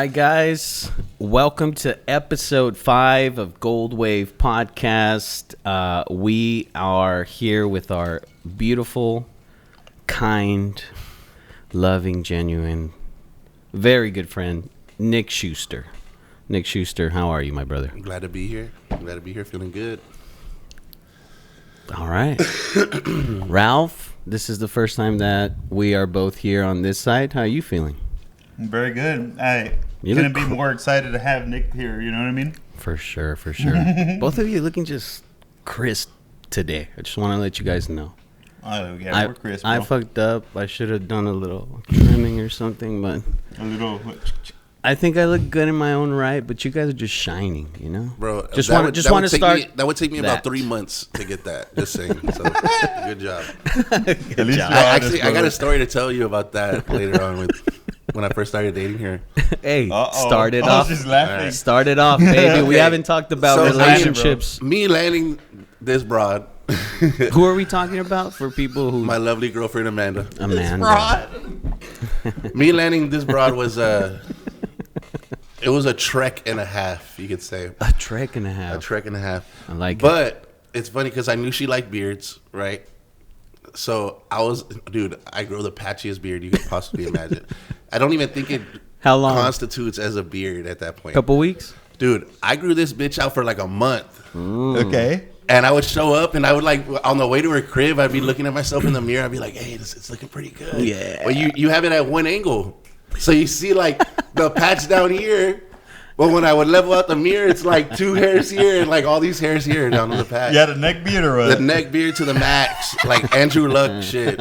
right, guys. Welcome to episode 5 of Goldwave podcast. We are here with our beautiful, kind, loving, genuine, very good friend, Nick Schuster. Nick Schuster, how are you, my brother? I'm glad to be here. Feeling good. All right. Ralph, this is the first time that we are both here on this side. How are you feeling? Very good. I couldn't be more excited to have Nick here. You know what I mean? For sure. Both of you looking just crisp today. I just want to let you guys know. Oh, yeah, we're crisp, bro. I fucked up. I should have done a little trimming or something, but a little. I think I look good in my own right, but you guys are just shining, you know? Bro, just want to start. That would take me about 3 months to get that. Just saying. So, good job. Good job. I got a story to tell you about that later on when I first started dating her. Hey, started off. She's laughing. Started off, baby. We haven't talked about relationships. Me landing this broad. Who are we talking about for people who? My lovely girlfriend Amanda. Me landing this broad was it was a trek and a half, you could say. A trek and a half. I like it. But it's funny because I knew she liked beards, right? So I grow the patchiest beard you could possibly imagine. I don't even think it How long? constitutes as a beard at that point. Couple weeks? Dude, I grew this bitch out for like a month. Okay. And I would show up and I would like, on the way to her crib, I'd be looking at myself in the mirror. I'd be like, hey, it's looking pretty good. Yeah. But you have it at one angle. So you see like the patch down here. But when I would level out the mirror, it's like 2 hairs here and like all these hairs here down on the patch. You had a neck beard or what? The neck beard to the max, like Andrew Luck shit.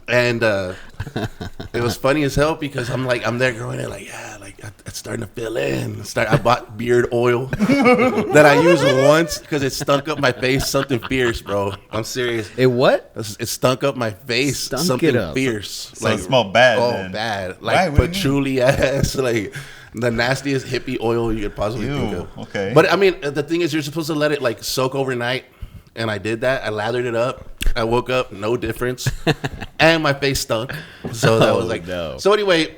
And it was funny as hell because I'm there growing it like, yeah, like it's starting to fill in. I bought beard oil that I used once because it stunk up my face, something fierce, bro. I'm serious. It what? It stunk up my face, something fierce. So it smelled bad. Oh, then. bad. Like patchouli ass, like the nastiest hippie oil you could possibly think of. Okay. But I mean, the thing is, you're supposed to let it like soak overnight, and I did that. I lathered it up. I woke up, no difference, and my face stunk. So that was like. No. So anyway,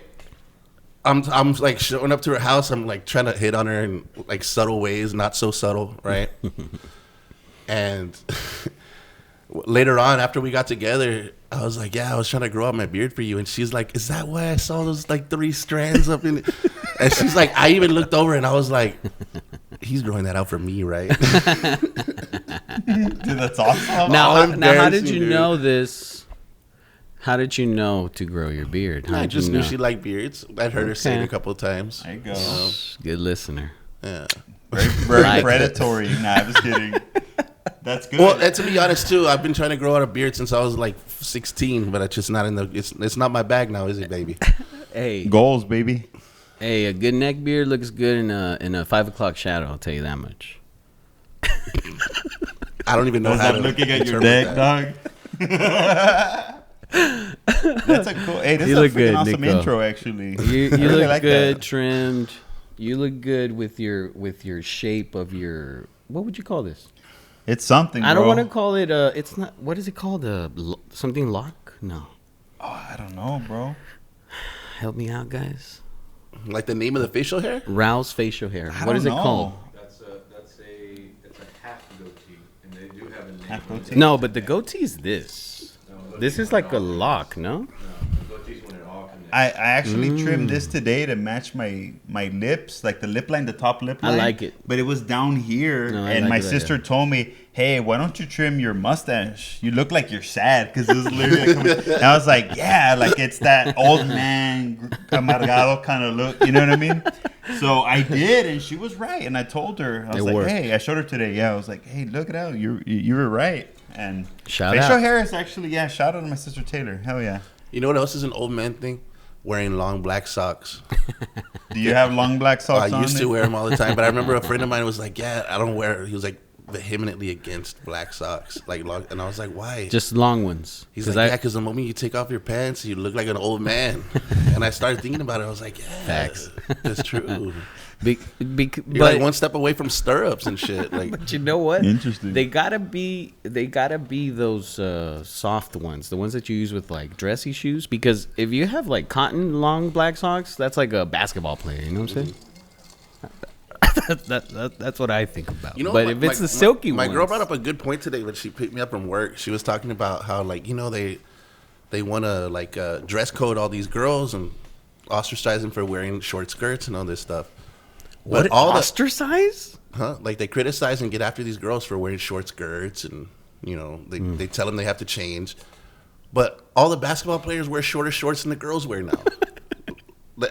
I'm like showing up to her house. I'm like trying to hit on her in like subtle ways, not so subtle, right? And later on, after we got together, I was like, yeah, I was trying to grow out my beard for you. And she's like, is that why I saw those like 3 strands up in it? And she's like, I even looked over and I was like, he's growing that out for me, right? Dude, that's awesome. Now, how did you know this? How did you know to grow your beard? I just knew she liked beards. I'd heard her say it a couple of times. There you go. Good listener. Yeah. Very predatory. Nah, I was kidding. That's good. Well, and to be honest too, I've been trying to grow out a beard since I was like 16, but it's just not it's not my bag now, is it, baby? Hey, goals, baby. Hey, a good neck beard looks good in a 5 o'clock shadow. I'll tell you that much. I don't even know how to looking at your neck, dog. That's a cool. Hey, this is a freaking awesome intro, actually. You really look good, that. Trimmed. You look good with your shape of your. What would you call this? It's something. I don't want to call it. It's not. What is it called? Something lock? No. Oh, I don't know, bro. Help me out, guys. Like the name of the facial hair? Rouse facial hair. What is it called? It's a half goatee, and they do have a name. Half goatee? No, but the goatee is this. This is like a lock, no? No, the goatee's when it all connects. I actually trimmed this today to match my lips, like the lip line, the top lip line. I like it. But it was down here, No, and like my it sister told me, hey, why don't you trim your mustache? You look like you're sad, because it was literally like, and I was like, yeah, like it's that old man, amargado kind of look, you know what I mean? So I did, and she was right, and I told her, I was like, worked. hey, I showed her today, yeah, I was like, hey, look it out, you were right. And Shout facial out. hair is actually, shout out to my sister Taylor, hell yeah. You know what else is an old man thing? Wearing long black socks. Do you have long black socks on? I used to wear them all the time, but I remember a friend of mine was like, yeah, I don't wear. He was like, vehemently against black socks. Like, and I was like, why? Just long ones. He's like, yeah, because the moment you take off your pants, you look like an old man. And I started thinking about it. I was like, yeah, Facts. that's true. You're You're like one step away from stirrups and shit. Like, but you know what? Interesting. They gotta be those soft ones, the ones that you use with like dressy shoes. Because if you have like cotton long black socks, that's like a basketball player. You know what I'm saying? That's what I think about. you know, but if it's the silky my ones, girl brought up a good point today when she picked me up from work. She was talking about how, like, you know, they want to like dress code all these girls and ostracize them for wearing short skirts and all this stuff. what But all ostracize? like they criticize and get after these girls for wearing short skirts, and you know they tell them they have to change. But all the basketball players wear shorter shorts than the girls wear now.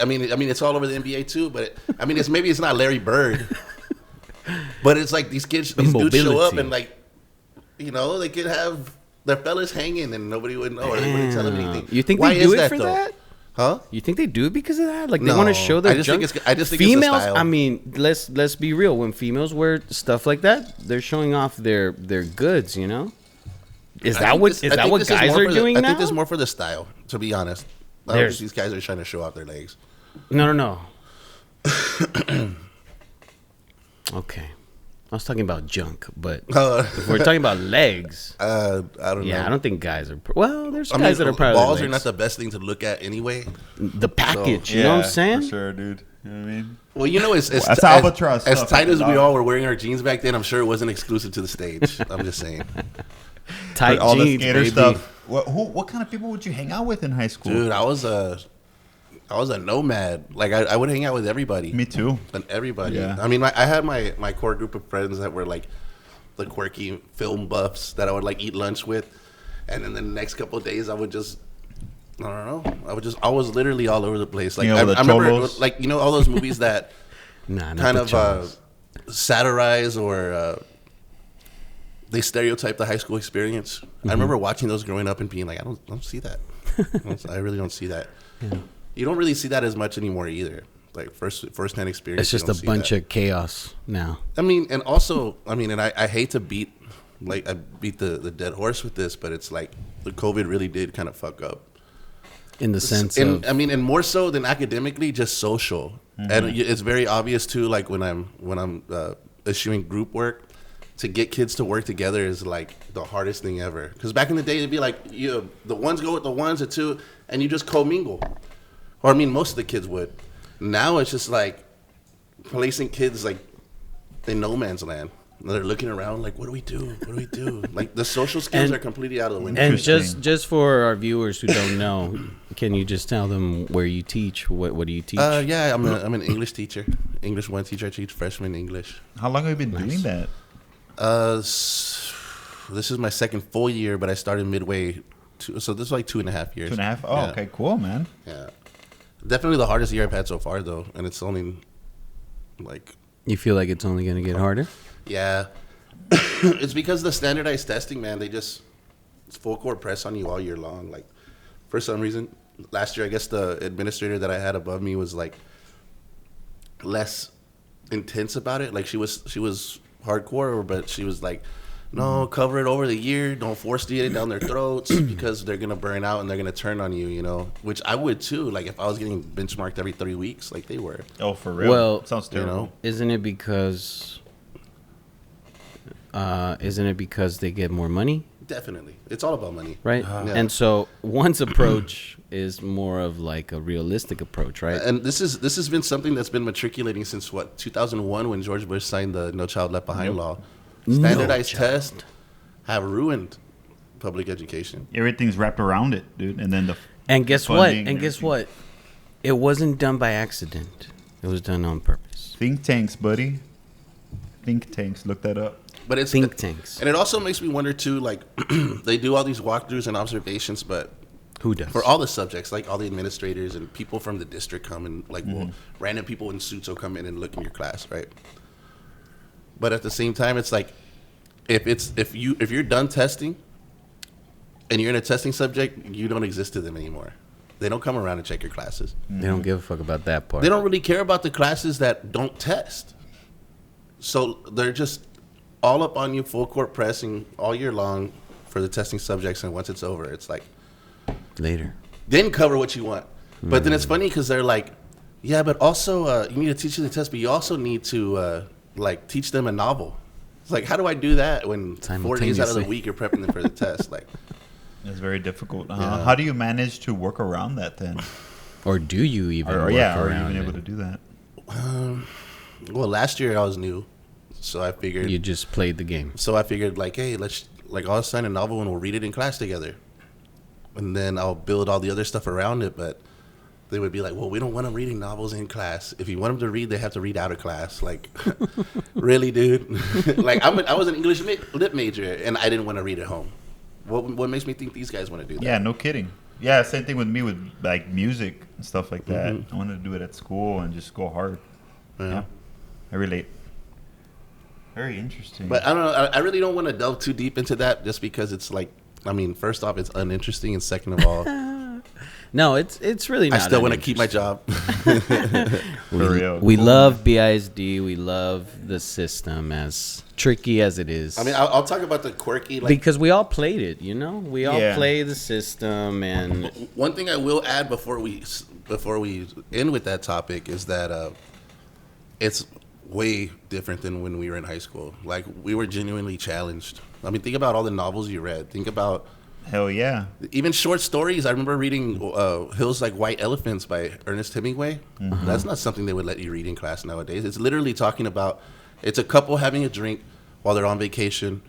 I mean, it's all over the NBA too. But maybe it's not Larry Bird, but it's like these dudes show up and, like, you know, they could have their fellas hanging and nobody would know or they wouldn't tell them anything. You think Why they do is it for though? that? Huh? You think they do it because of that? Like they No. want to show their I just junk? think it's a females. style. I mean, let's be real. When females wear stuff like that, they're showing off their goods. You know, is that what guys are doing now? I think this is more for the style, to be honest. I don't think these guys are trying to show off their legs. No. Okay, I was talking about junk, but if we're talking about legs, I don't know. yeah, I don't think guys are. Well, there's guys that are proud of balls their are legs. not the best thing to look at anyway. The package. You know what I'm saying? For sure, dude. You know what I mean? Well, you know, That's albatross as stuff, tight as we dog. all were wearing our jeans back then, I'm sure it wasn't exclusive to the stage. I'm just saying. Tight All jeans, the skater baby. stuff. What kind of people would you hang out with in high school? Dude, I was a nomad. Like, I would hang out with everybody. Me too. And everybody. Yeah. I mean, I had my core group of friends that were like the quirky film buffs that I would like eat lunch with, and then the next couple of days I would just, I don't know, I was literally all over the place. Like, You know, the I remember, cholos. like, you know, all those movies that Nah, not kind the of cholos. satirize or they stereotype the high school experience. I remember watching those growing up and being like, I don't see that. I really don't see that. Yeah. You don't really see that as much anymore either. Like first-hand experience. It's just a bunch of chaos now. I mean, and also, and I hate to beat the dead horse with this, but it's like the COVID really did kind of fuck up. In the sense And of, and more so than academically, just social. And it's very obvious too. Like when I'm issuing group work, to get kids to work together is like the hardest thing ever. Because back in the day, it'd be like the ones go with the ones, the two, and you just commingle. Or most of the kids would. Now it's just like placing kids like in no man's land. They're looking around like, what do we do? What do we do? Like the social skills are completely out of the window. and Interesting. just for our viewers who don't know, can you just tell them where you teach? What do you teach? Yeah, I'm an English teacher, English 1 teacher. I teach freshman English. How long have you been doing that? This is my second full year, but I started midway. So this is like 2.5 years. 2.5? Oh, Yeah. okay, cool, man. Yeah, definitely the hardest year I've had so far, though, and it's only like. You feel like it's only going to get harder? Yeah. It's because the standardized testing, man, it's full court press on you all year long. Like, for some reason, last year, I guess the administrator that I had above me was like less intense about it. Like she was hardcore, but she was like, no, cover it over the year. Don't force to get it down their throats because they're going to burn out and they're going to turn on you, which I would too. Like if I was getting benchmarked every 3 weeks, like they were. Oh, for real? Well, sounds terrible. Isn't it because they get more money? Definitely. It's all about money. Right? Yeah. And so one's approach is more of like a realistic approach, right? And this has been something that's been matriculating since 2001 when George Bush signed the No Child Left Behind law. Standardized tests have ruined public education. Everything's wrapped around it, dude. And then And guess what? funding And and guess everything. what? It wasn't done by accident. It was done on purpose. Think tanks, buddy. Think tanks. Look that up. But it's Think tanks. And it also makes me wonder too, like they do all these walkthroughs and observations, but Who does? for all the subjects, like all the administrators and people from the district come and like random people in suits will come in and look in your class, right? But at the same time, it's like if you're done testing and you're in a testing subject, you don't exist to them anymore. They don't come around and check your classes. They don't give a fuck about that part. They don't really care about the classes that don't test. So they're just all up on you, full court pressing all year long for the testing subjects, and once it's over, it's like Later. then cover what you want. But then it's funny because they're like, yeah, but also you need to teach you the test, but you also need to like teach them a novel. It's like, how do I do that when 4 days out of the week you're prepping them for the test? Like, It's very difficult. Yeah. How do you manage to work around that then? Or do you even Or work are you around even able it? to do that? well, last year I was new, so I figured. You just played the game. So I figured, like, hey, I'll assign a novel and we'll read it in class together, and then I'll build all the other stuff around it. But they would be like, well, we don't want them reading novels in class. If you want them to read, they have to read out of class. Like, really, dude? Like, I was an English lit major, and I didn't want to read at home. What makes me think these guys want to do that? Yeah, no kidding. Yeah, same thing with me with like music and stuff like that. Mhm. I wanted to do it at school and just go hard. Yeah, I relate. Very interesting. But I don't know. I really don't want to delve too deep into that, just because it's like, I mean, first off, it's uninteresting, and second of all, No, it's really I not. still want to keep my job. For real. We Cool. love BISD. We love the system, as tricky as it is. I mean, I'll talk about the quirky. Like, because we all played it, you know? We all Yeah. play the system, and one thing I will add before we end with that topic is that it's way different than when we were in high school. Like, we were genuinely challenged. I mean, think about all the novels you read. Think about Hell yeah. even short stories. I remember reading Hills Like White Elephants by Ernest Hemingway. That's not something they would let you read in class nowadays. It's literally talking about, it's a couple having a drink while they're on vacation,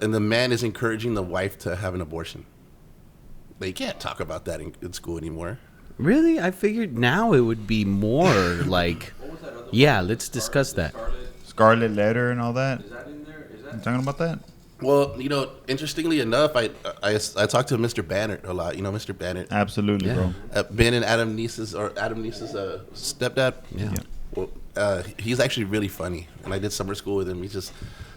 and the man is encouraging the wife to have an abortion. They can't talk about that in school anymore. really, I figured now it would be more like, What was that other yeah, one? let's discuss that. Scarlet Letter and all that. Is that in there? Is You that? talking about that? Well, you know, interestingly enough, I talked to Mr. Bannert a lot. You know, Mr. Bannert, Absolutely, Yeah. bro. Ben and Adam Neese's stepdad. Yeah. Well, he's actually really funny, and I did summer school with him. He's just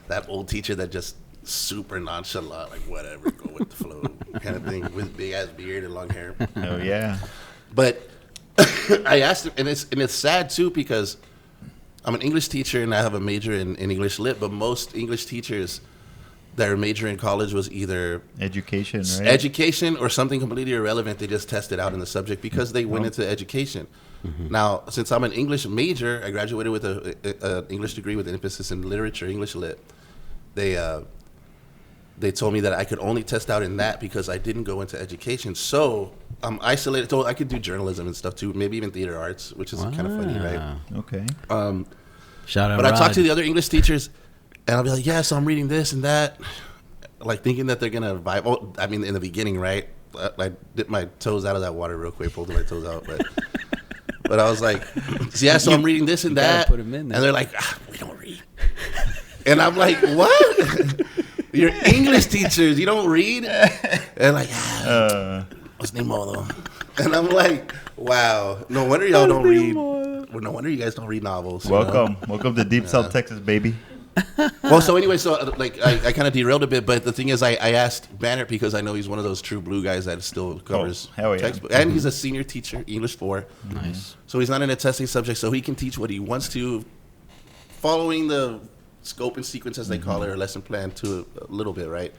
that old teacher that just super nonchalant, like whatever, go with the flow kind of thing, with big ass beard and long hair. Hell yeah. But I asked him, and it's sad too, because I'm an English teacher and I have a major in English lit, but most English teachers, their major in college was either Education, right? education or something completely irrelevant. They just tested out in the subject because they went into education. Now, since I'm an English major, I graduated with an English degree with an emphasis in literature, English lit. They told me that I could only test out in that because I didn't go into education. So I'm isolated. So I could do journalism and stuff too, maybe even theater arts, which is kind of funny, right? Wow. Okay. Shout out, But I Rod. talk to the other English teachers, and I'll be like, yeah, so I'm reading this and that, like thinking that they're going to vibe. Oh, I mean, in the beginning, right? I dipped my toes out of that water real quick, pulled my toes out. But I was like, yeah, so I'm reading this and you gotta that. put 'em in there. And they're like, we don't read. And I'm like, what? You're English teachers. You don't read? And like, what's name modo? And I'm like, wow. No wonder y'all don't read. Well, no wonder you guys don't read novels. you know? Welcome to Deep South Texas, baby. Well, so anyway, like I kind of derailed a bit, but the thing is, I asked Bannert because I know he's one of those true blue guys that still covers hell yeah. textbook, and he's a senior teacher, English 4. Nice. So he's not in a testing subject, so he can teach what he wants to, following the scope and sequence, as they call it, or lesson plan to a little bit, right?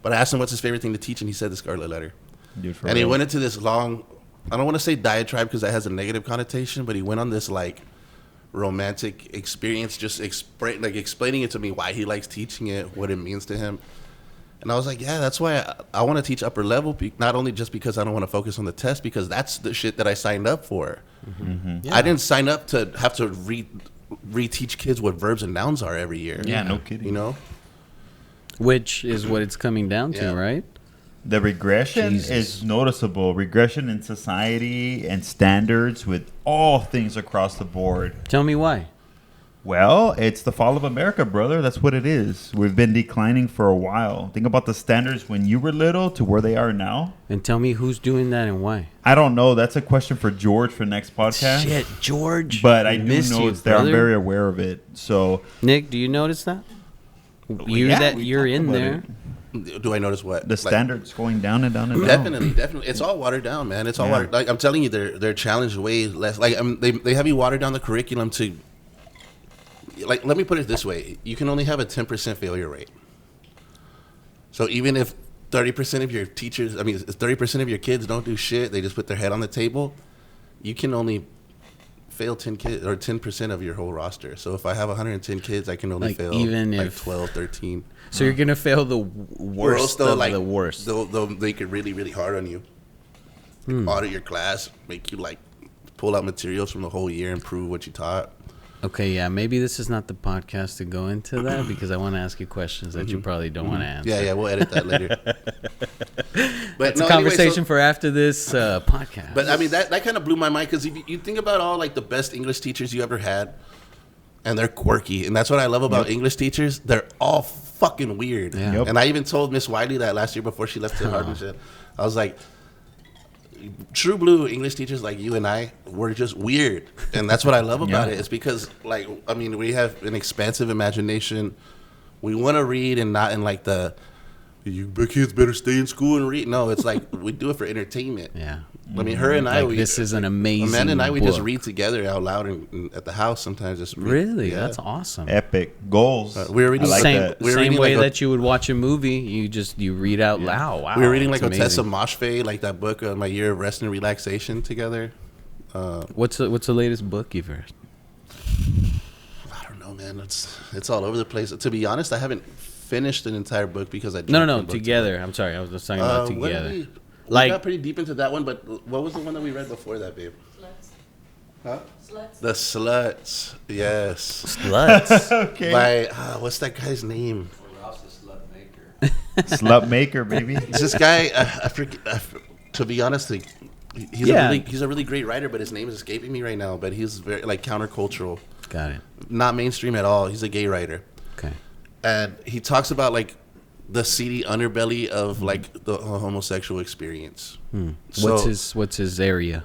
But I asked him what's his favorite thing to teach, and he said the Scarlet Letter. Dude, for And he real. went into this long, I don't want to say diatribe because that has a negative connotation, but he went on this like romantic experience, just explaining it to me why he likes teaching it, what it means to him. And I was like, yeah, that's why I want to teach upper level, not only just because I don't want to focus on the test, because that's the shit that I signed up for. Yeah. I didn't sign up to have to reteach kids what verbs and nouns are every year. Yeah, no kidding. You know? Which is what it's coming down to, Yeah. right? The regression Jesus. is noticeable. Regression in society and standards with all things across the board. Tell me why. Well, it's the fall of America, brother. That's what it is. We've been declining for a while. Think about the standards when you were little to where they are now. And tell me who's doing that and why. I don't know. That's a question for George for next podcast. Shit, George. But I do miss know you, it's there. I'm brother. very aware of it. So Nick, do you notice that? we You're talked in about there. it. Do I notice what? The Like, standards going down and down and down. Definitely. It's all watered down, man. It's all Yeah. watered. Like I'm telling you, they're challenged way less. Like they have you water down the curriculum to like, let me put it this way: you can only have a 10% failure rate. So even if 30% of your teachers, 30% of your kids don't do shit, they just put their head on the table, you can only fail 10 kids or 10% of your whole roster. So if I have 110 kids, I can only Like, fail even like if 12, 13. So you're gonna fail the worst of the worst. They'll make it really, really hard on you. Audit your class, make you like pull out materials from the whole year and prove what you taught. Okay, yeah, maybe this is not the podcast to go into that because I want to ask you questions that you probably don't want to answer. Yeah, we'll edit that later. But It's a conversation for after this podcast. But I mean, that kind of blew my mind because if you think about all like the best English teachers you ever had, and they're quirky, and that's what I love about English teachers. They're all fucking weird. Yeah. Yep. And I even told Miss Wiley that last year before she left to Harvard. I was like, true blue English teachers like you and I, we're just weird, and that's what I love about it. It's because, like, I mean, we have an expansive imagination. We want to read, and not in like the you kids better stay in school and read. No, it's like we do it for entertainment. Yeah. I mean, her and I, Like, this is an amazing Amanda and I, we just book. read together out loud and at the house sometimes. Just read. Really? Yeah. That's awesome. Epic goals. We were reading I like same that. We were same reading way like a- that you would watch a movie. You read out loud. Wow. We were reading like that's Otessa amazing. Moshfegh, like that book, My Year of Rest and Relaxation together. What's the latest book you've read? I don't know, man. It's all over the place. To be honest, I haven't finished an entire book because I No, jumped from book to together. I'm sorry, I was just talking about book. What did together. we Like- got pretty deep into that one, but what was the one that we read before that, babe? Huh? Sluts. The Sluts. Yes. Sluts. Okay. By what's that guy's name? Ross the slut maker. Slut maker, baby. It's this guy. I forget. To be honest, like, Yeah. he's a really great writer, but his name is escaping me right now. But he's very like countercultural, Got it. not mainstream at all. He's a gay writer. Okay. And he talks about like the seedy underbelly of like the homosexual experience. So, What's his area?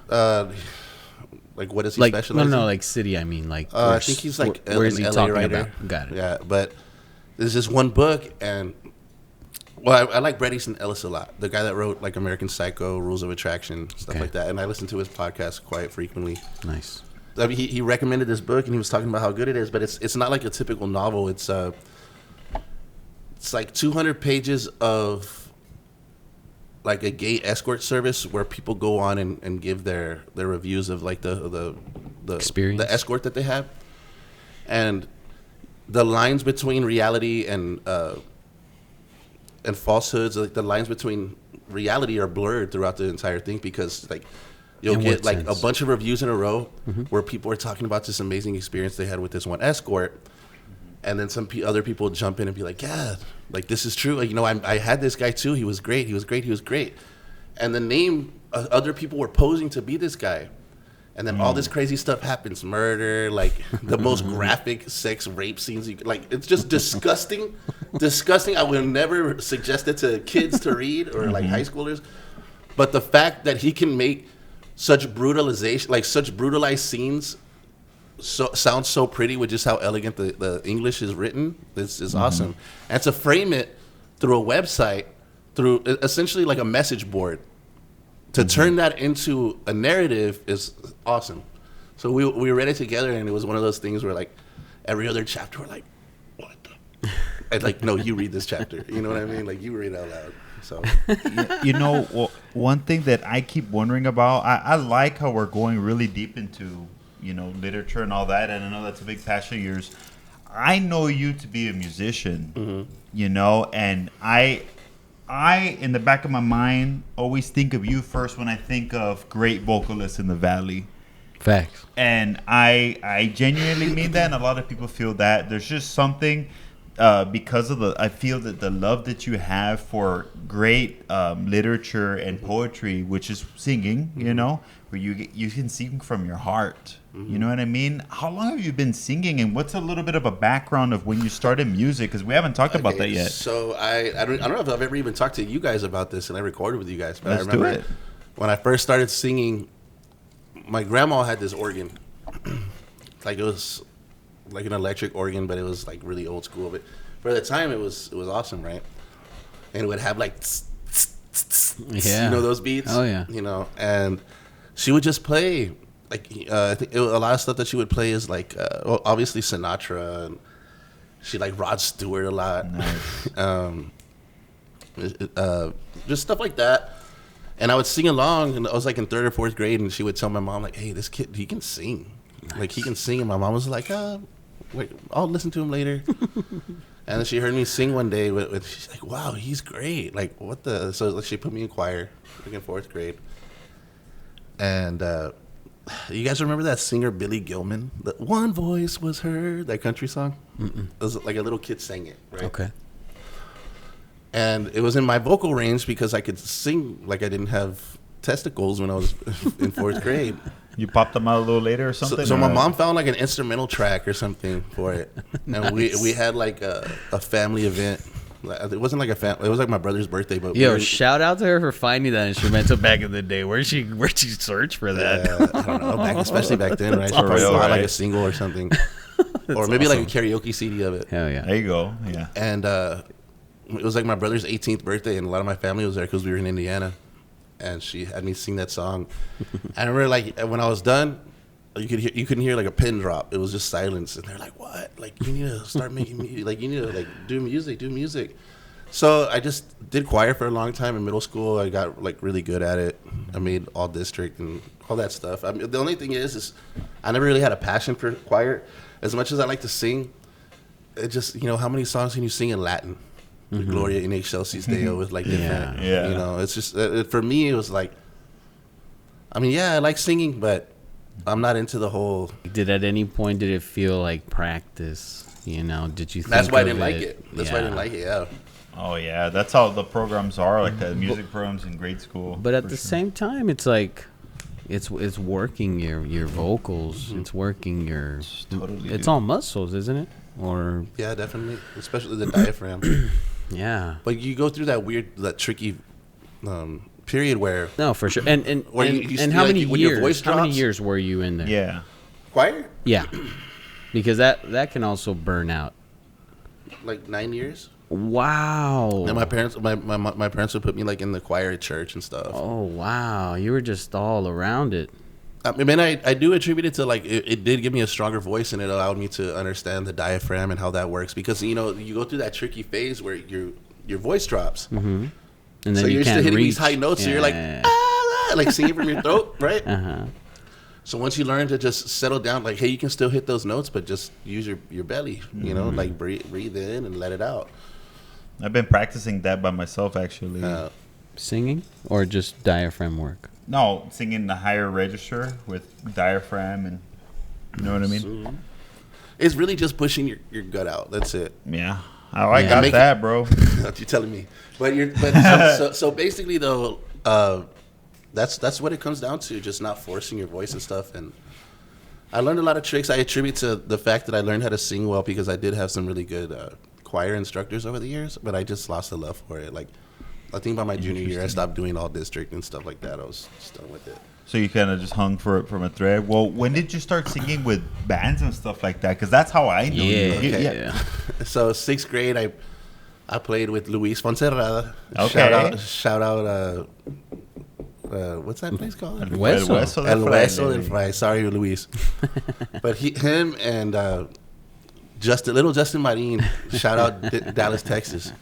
like what does he Like specialize in? no, like city. I mean, like I think he's like where is an he LA talking writer. about? Got it. Yeah, but there's this one book, and well, I like Bret Easton Ellis a lot. The guy that wrote like American Psycho, Rules of Attraction, stuff Okay. like that. And I listen to his podcast quite frequently. Nice. I mean, he recommended this book, and he was talking about how good it is, but it's not like a typical novel. It's like 200 pages of like a gay escort service where people go on and give their reviews of like the Experience. the escort that they have, and the lines between reality and falsehoods, like the lines between reality are blurred throughout the entire thing because like you'll In get what like sense? a bunch of reviews in a row where people are talking about this amazing experience they had with this one escort, and then some other people jump in and be like, yeah, like this is true. Like, you know, I had this guy too. He was great. He was great. He was great. And the name other people were posing to be this guy. And then all this crazy stuff happens. Murder, like the most graphic sex rape scenes. Like, it's just disgusting. Disgusting. I would never suggest it to kids to read or like high schoolers. But the fact that he can make such brutalization, like such brutalized scenes, sounds so pretty with just how elegant the English is written. This is awesome. And to frame it through a website, through essentially like a message board, to turn that into a narrative is awesome. So we read it together, and it was one of those things where like every other chapter we're like, what the? And like, no, you read this chapter. You know what I mean? Like, you read it out loud. So You know, one thing that I keep wondering about, I like how we're going really deep into, you know, literature and all that, and I know that's a big passion of yours. I know you to be a musician, you know, and I, in the back of my mind, always think of you first when I think of great vocalists in the Valley. Facts. And I genuinely mean that, and a lot of people feel that. There's just something because of I feel that the love that you have for great literature and poetry, which is singing, you know, where you can sing from your heart. You know what I mean? How long have you been singing, and what's a little bit of a background of when you started music? Because we haven't talked about that yet. So I don't know if I've ever even talked to you guys about this, and I recorded with you guys. But Let's I remember do it. when I first started singing, my grandma had this organ. Like, it was like an electric organ, but it was like really old school. But for the time, it was awesome, right? And it would have like, Yeah. you know, those beats. Oh, yeah. You know, and she would just play. like I think a lot of stuff that she would play is like well, obviously Sinatra, and she liked Rod Stewart a lot. Nice. Just stuff like that. And I would sing along, and I was like in 3rd or 4th grade, and she would tell my mom like, "Hey, this kid, he can sing. Like he can sing." And my mom was like, "Wait, I'll listen to him later." And then she heard me sing one day. She's like, "Wow, he's great! Like what the?" So she put me in choir, like in 4th grade. And you guys remember that singer Billy Gilman? The One Voice Was Heard, that country song. It was like a little kid sang it, right? Okay. And it was in my vocal range because I could sing like I didn't have testicles when I was in 4th grade. You popped them out a little later or something? So my mom found like an instrumental track or something for it, and we had like a family event. It wasn't like a family. It was like my brother's birthday. But Yo, shout out to her for finding that instrumental back in the day. Where'd she search for that? I don't know. Especially back then, right? She awesome. probably Real, bought like right? a single or something, or maybe like a karaoke CD of it. Hell yeah. There you go. Yeah. And it was like my brother's 18th birthday, and a lot of my family was there because we were in Indiana. And she had me sing that song. I remember, like, when I was done, you couldn't hear like a pin drop. It was just silence, and they're like, "What? Like, you need to start making music. Like, you need to like do music." So I just did choir for a long time in middle school. I got like really good at it. I made all district and all that stuff. I mean, the only thing is I never really had a passion for choir. As much as I like to sing, it just, how many songs can you sing in Latin? Gloria in Excelsis Deo with like different, Yeah. It's just for me it was like, I mean, yeah, I like singing, but I'm not into the whole. Did at any point did it feel like practice? Did you think That's why I of didn't like it. That's why I didn't Yeah. like it. Yeah. Oh, yeah. That's how the programs are, like the music programs in grade school. But at for the sure. same time, it's like it's working your vocals. It's working your. Totally, It's dude. all muscles, isn't it? Or Yeah, definitely, especially the diaphragm. yeah. But you go through that tricky period where No, for sure. And Or you and, see, and how like, many when your years? voice How many drops? years were you in there? Yeah. choir, Yeah. Because that can also burn out. like 9 years. Wow. And my parents would put me like in the choir at church and stuff. Oh wow, you were just all around it. I mean, I do attribute it to like it did give me a stronger voice, and it allowed me to understand the diaphragm and how that works, because you go through that tricky phase where your voice drops, And then so you you're used to can't hitting reach. these high notes, so you're like Yeah. like singing from your throat, right? Uh-huh. So once you learn to just settle down, like, hey, you can still hit those notes, but just use your belly, like breathe in and let it out. I've been practicing that by myself, actually. Singing or just diaphragm work? No, singing the higher register with diaphragm, and you know what I mean? It's really just pushing your gut out. That's it. Yeah. Oh, I Yeah. got Make that, bro. What you telling me? But so basically though, that's what it comes down to, just not forcing your voice and stuff. And I learned a lot of tricks. I attribute to the fact that I learned how to sing well because I did have some really good choir instructors over the years, but I just lost the love for it. Like, I think by my junior year, I stopped doing all district and stuff like that. I was just done with it. So you kind of just hung for it from a thread. Well, when did you start singing with bands and stuff like that? Because that's how I know you. Yeah. Yeah. So 6th grade, I played with Luis Fonserrada. Okay. Shout out. What's that place called? El Hueso. Hueso El del Hueso Fraile. del Fray. Sorry, Luis. But him and Justin Marin, shout out Dallas, Texas.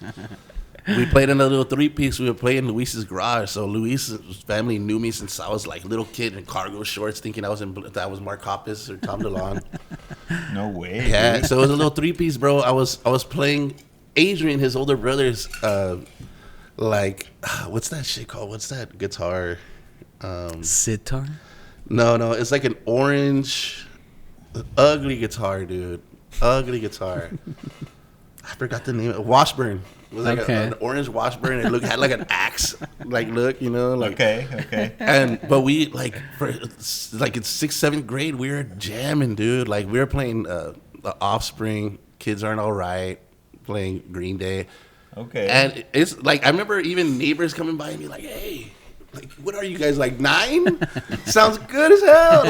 We played in a little 3-piece. We were playing in Luis's garage. So Luis's family knew me since I was like little kid in cargo shorts, thinking I was Mark Hoppus or Tom DeLonge. No way. Yeah, dude. so it was a little 3-piece, bro. I was playing Adrian, his older brother's, what's that shit called? What's that guitar? Sitar? No, it's like an orange, ugly guitar, dude. Ugly guitar. I forgot the name. Washburn. It was like Okay. an orange Washburn. It had like an axe, look, like. Okay. But we in 6th, 7th grade, we were jamming, dude. Like, we were playing the Offspring, Kids Aren't Alright, playing Green Day. Okay. And it's like, I remember even neighbors coming by and be like, hey, like, what are you guys, like 9? Sounds good as hell.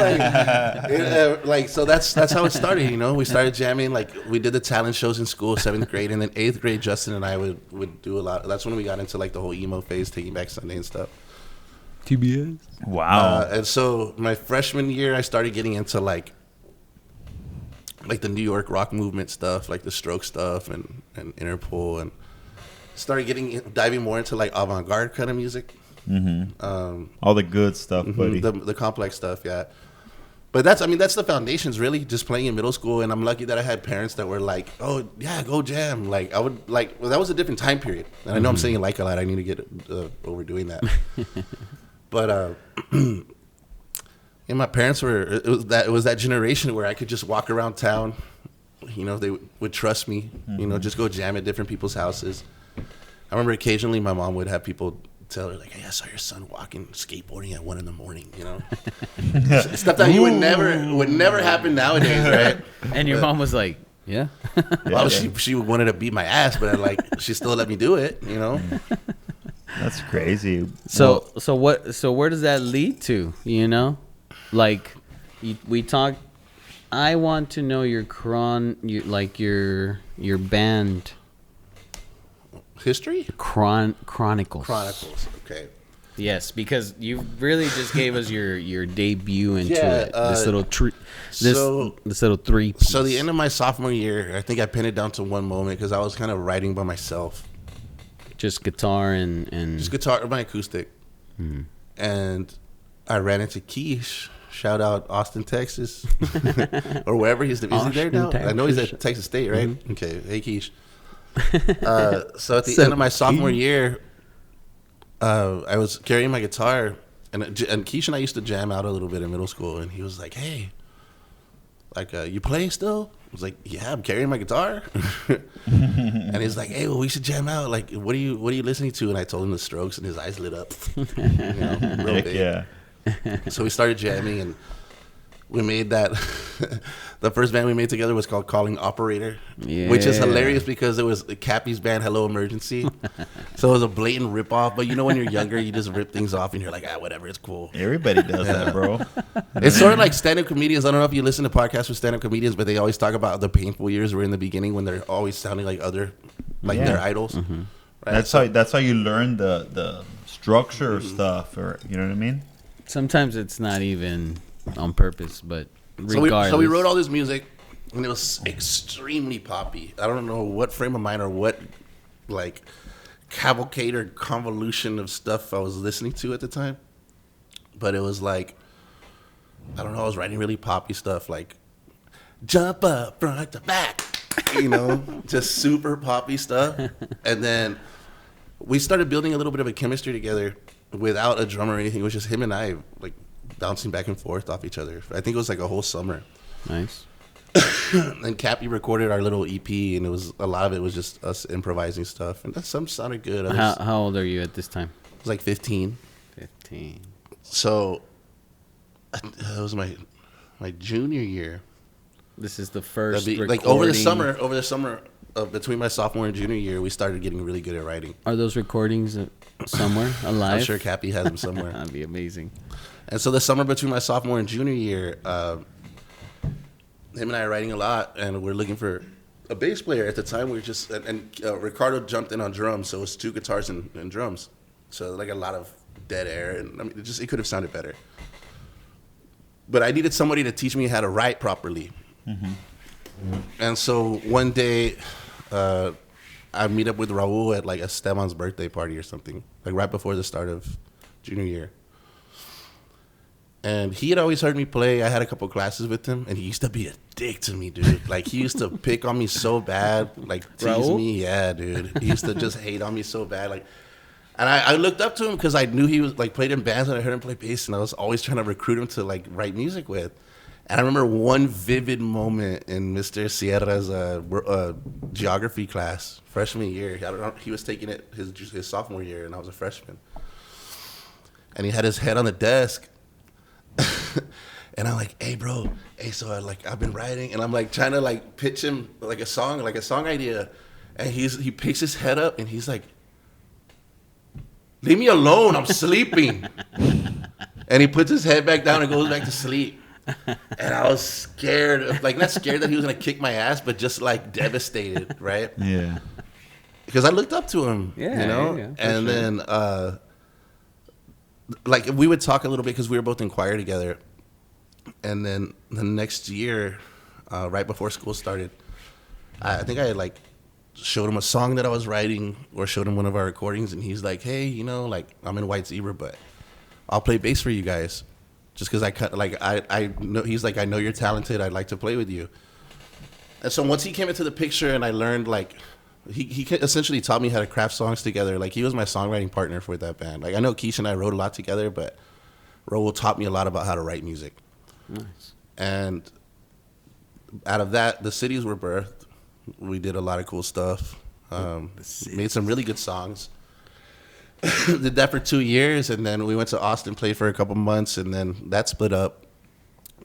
So that's how it started, We started jamming, like, we did the talent shows in school, 7th grade, and then 8th grade, Justin and I would do a lot. That's when we got into like the whole emo phase, Taking Back Sunday and stuff. TBS. Wow. And so my freshman year, I started getting into like the New York rock movement stuff, like the Stroke stuff and Interpol, and started diving more into like avant-garde kind of music. All the good stuff, buddy. The complex stuff, yeah. But that's the foundations, really, just playing in middle school. And I'm lucky that I had parents that were like, oh, yeah, go jam. Like, I would, like, well, that was a different time period. And I know I'm saying like a lot. I need to get overdoing that. But, and my parents it was that generation where I could just walk around town. You know, they would trust me, you know, just go jam at different people's houses. I remember occasionally my mom would have people tell her, like, hey, I saw your son walking, skateboarding at 1 a.m, you know? Stuff that you would never happen nowadays, right? And your mom was like, yeah. Well, she wanted to beat my ass, but like she still let me do it, you know? That's crazy. So where does that lead to, you know? Like, we talked, I want to know your band History? Chronicles. Okay. Yes, because you really just gave us your debut into Yeah, it. This little this little three. So the end of my sophomore year, I think I pinned it down to one moment because I was kind of writing by myself. Just guitar and Just guitar, my acoustic. And I ran into Keish. Shout out Austin, Texas. Or wherever he's there now? Texas. I know he's at Texas State, right? Okay. Hey, Keish. So at the end of my sophomore year, I was carrying my guitar, and Keish and I used to jam out a little bit in middle school, and he was like, hey, like, you play still? I was like, yeah, I'm carrying my guitar. And he's like, hey, well, we should jam out. Like, what are you listening to? And I told him the Strokes, and his eyes lit up. You know, real Heck big. yeah. So we started jamming, and we made that. The first band we made together was called Calling Operator, which is hilarious because it was Cappy's band, Hello Emergency. So it was a blatant ripoff. But you know, when you're younger, you just rip things off, and you're like, whatever, it's cool. Everybody does that, bro. It's sort of like stand-up comedians. I don't know if you listen to podcasts with stand-up comedians, but they always talk about the painful years were in the beginning when they're always sounding like their idols. Right? That's how you learn the structure stuff, or you know what I mean. sometimes it's not even on purpose, but regardless. So we wrote all this music, and it was extremely poppy. I don't know what frame of mind or what, like, cavalcade or convolution of stuff I was listening to at the time. But it was like, I don't know, I was writing really poppy stuff, like, jump up, front to back, you know, just super poppy stuff. And then we started building a little bit of a chemistry together without a drummer or anything. It was just him and I, like, bouncing back and forth off each other. I think it was like a whole summer. Nice. And Cappy recorded our little EP, and it was a lot of it was just us improvising stuff, and some sounded good. How old are you at this time? I was like 15. 15. So it was my junior year. This is the first Like over the summer of between my sophomore and junior year, we started getting really good at writing. Are those recordings somewhere alive? I'm sure Cappy has them somewhere. That'd be amazing. And so the summer between my sophomore and junior year, him and I are writing a lot, and we're looking for a bass player. At the time, we were just and Ricardo jumped in on drums, so it was 2 guitars and drums, so like a lot of dead air, and I mean, it could have sounded better. But I needed somebody to teach me how to write properly. Mm-hmm. And so one day, I meet up with Raul at like Esteban's birthday party or something, like right before the start of junior year. And he had always heard me play. I had a couple classes with him, and he used to be a dick to me, dude. Like, he used to pick on me so bad, like, tease Raul? me. Yeah, dude. He used to just hate on me so bad. Like, and I looked up to him because I knew he was, like, played in bands, and I heard him play bass, and I was always trying to recruit him to, like, write music with. And I remember one vivid moment in Mr. Sierra's geography class, freshman year. I don't know, he was taking it his sophomore year, and I was a freshman. And he had his head on the desk. And I'm like, hey, bro, so I've been writing, and I'm like trying to like pitch him like a song idea, and he picks his head up and he's like, leave me alone, I'm sleeping. And he puts his head back down and goes back to sleep. And I was scared, like not scared that he was gonna kick my ass, but just like devastated, right? Yeah. Because I looked up to him, Yeah, you know, yeah, and sure. then like we would talk a little bit because we were both in choir together. And then the next year, right before school started, I think I like showed him a song that I was writing or showed him one of our recordings, and he's like, hey, you know, like I'm in White Zebra, but I'll play bass for you guys. Just because I know, he's like, I know you're talented. I'd like to play with you. And so once he came into the picture and I learned, like, he essentially taught me how to craft songs together. Like, he was my songwriting partner for that band. Like, I know Keish and I wrote a lot together, but Raul taught me a lot about how to write music. Nice. And out of that, the cities were birthed. We did a lot of cool stuff. Made some really good songs. Did that for 2 years, and then we went to Austin, played for a couple months, and then that split up.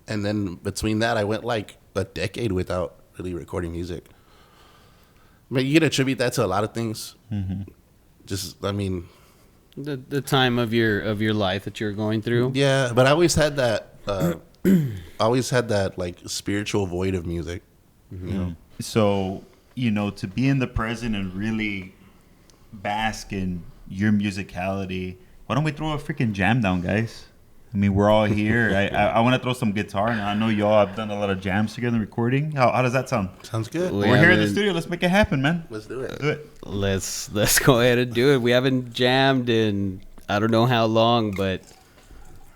And then between that, I went like a decade without really recording music. I mean, you can attribute that to a lot of things. Mm-hmm. Just, I mean, the time of your life that you're going through. Yeah, but I always had that. Like spiritual void of music. Mm-hmm. You know? So, you know, to be in the present and really bask in your musicality, why don't we throw a freaking jam down, guys? I mean, we're all here. I want to throw some guitar, and I know y'all have done a lot of jams together recording. How does that sound? Sounds good. We're here in the studio. Let's make it happen, man. Let's do it. Let's do it. Let's go ahead and do it. We haven't jammed in I don't know how long, but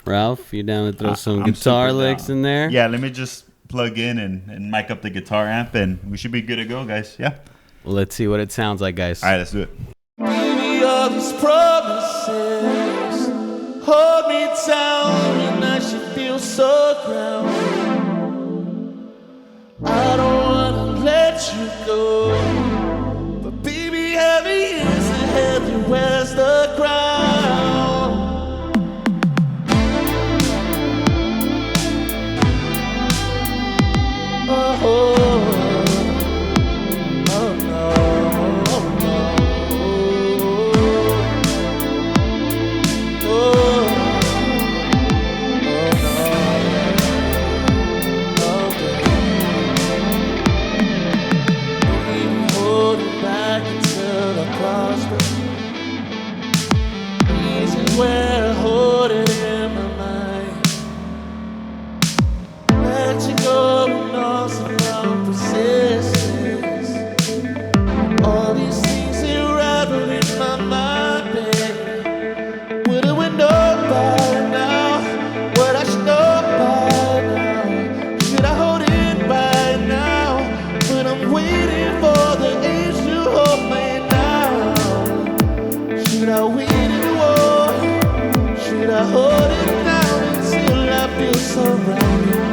Ralph, you down to throw some guitar licks in there? Yeah, let me just plug in and mic up the guitar amp, and we should be good to go, guys. Yeah. Let's see what it sounds like, guys. All right, let's do it. Baby, all these promises hold me down, and I should feel so ground. I don't wanna let you go, but baby, heavy is the heavy wears the crown. Where I hold it in my mind. Let you go and also from persistence. All these things they rattle in my mind, babe. Would I know by now what I should know by now? Should I hold it by now? But I'm waiting for the age to hold me now. Should I wait in the war? Should I hold it down until I feel surrounded?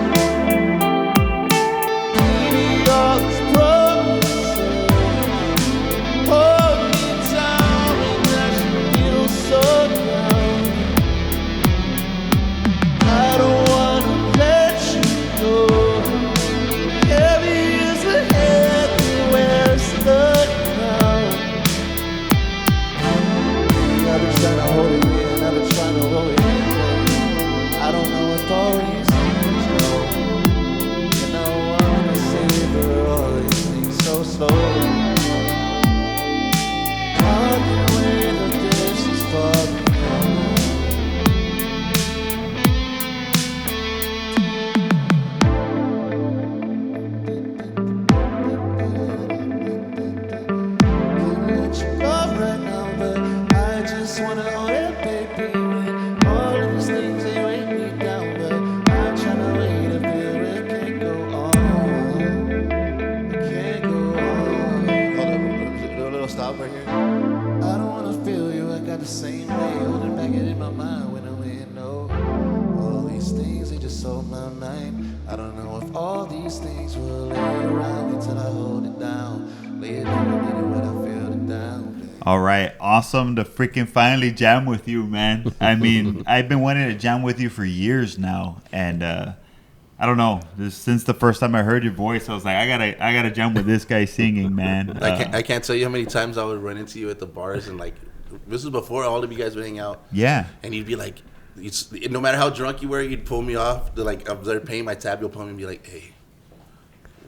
Maybe all these promises hold me down, and I should feel so grounded. I don't wanna let you go. Heavy is the head that wears the crown. I've been trying to hold it in, I've been trying to hold it in. I don't know if all these things go. You know, I wanna savor all these things so slowly. I can wait the dishes for me. Can't let you go right now, but I just wanna hold it, baby. When all of these things they weigh me down, but I'm tryna wait to feel it can't go on. It can't go on. Hold up, a little stop right here. I don't wanna feel you, I got the same way. Holding back it in my mind when I'm in no. All these things they just hold my mind. I don't know if all these things will lay around me till I hold it down. Lay it down a minute when I feel it down. All right, awesome to freaking finally jam with you, man. I mean, I've been wanting to jam with you for years now, and I don't know. Since the first time I heard your voice, I was like, I gotta jam with this guy singing, man. I can't tell you how many times I would run into you at the bars, and like, this was before all of you guys would hang out. Yeah. And you'd be like, no matter how drunk you were, you'd pull me off. They're paying my tab, you'll pull me and be like, hey,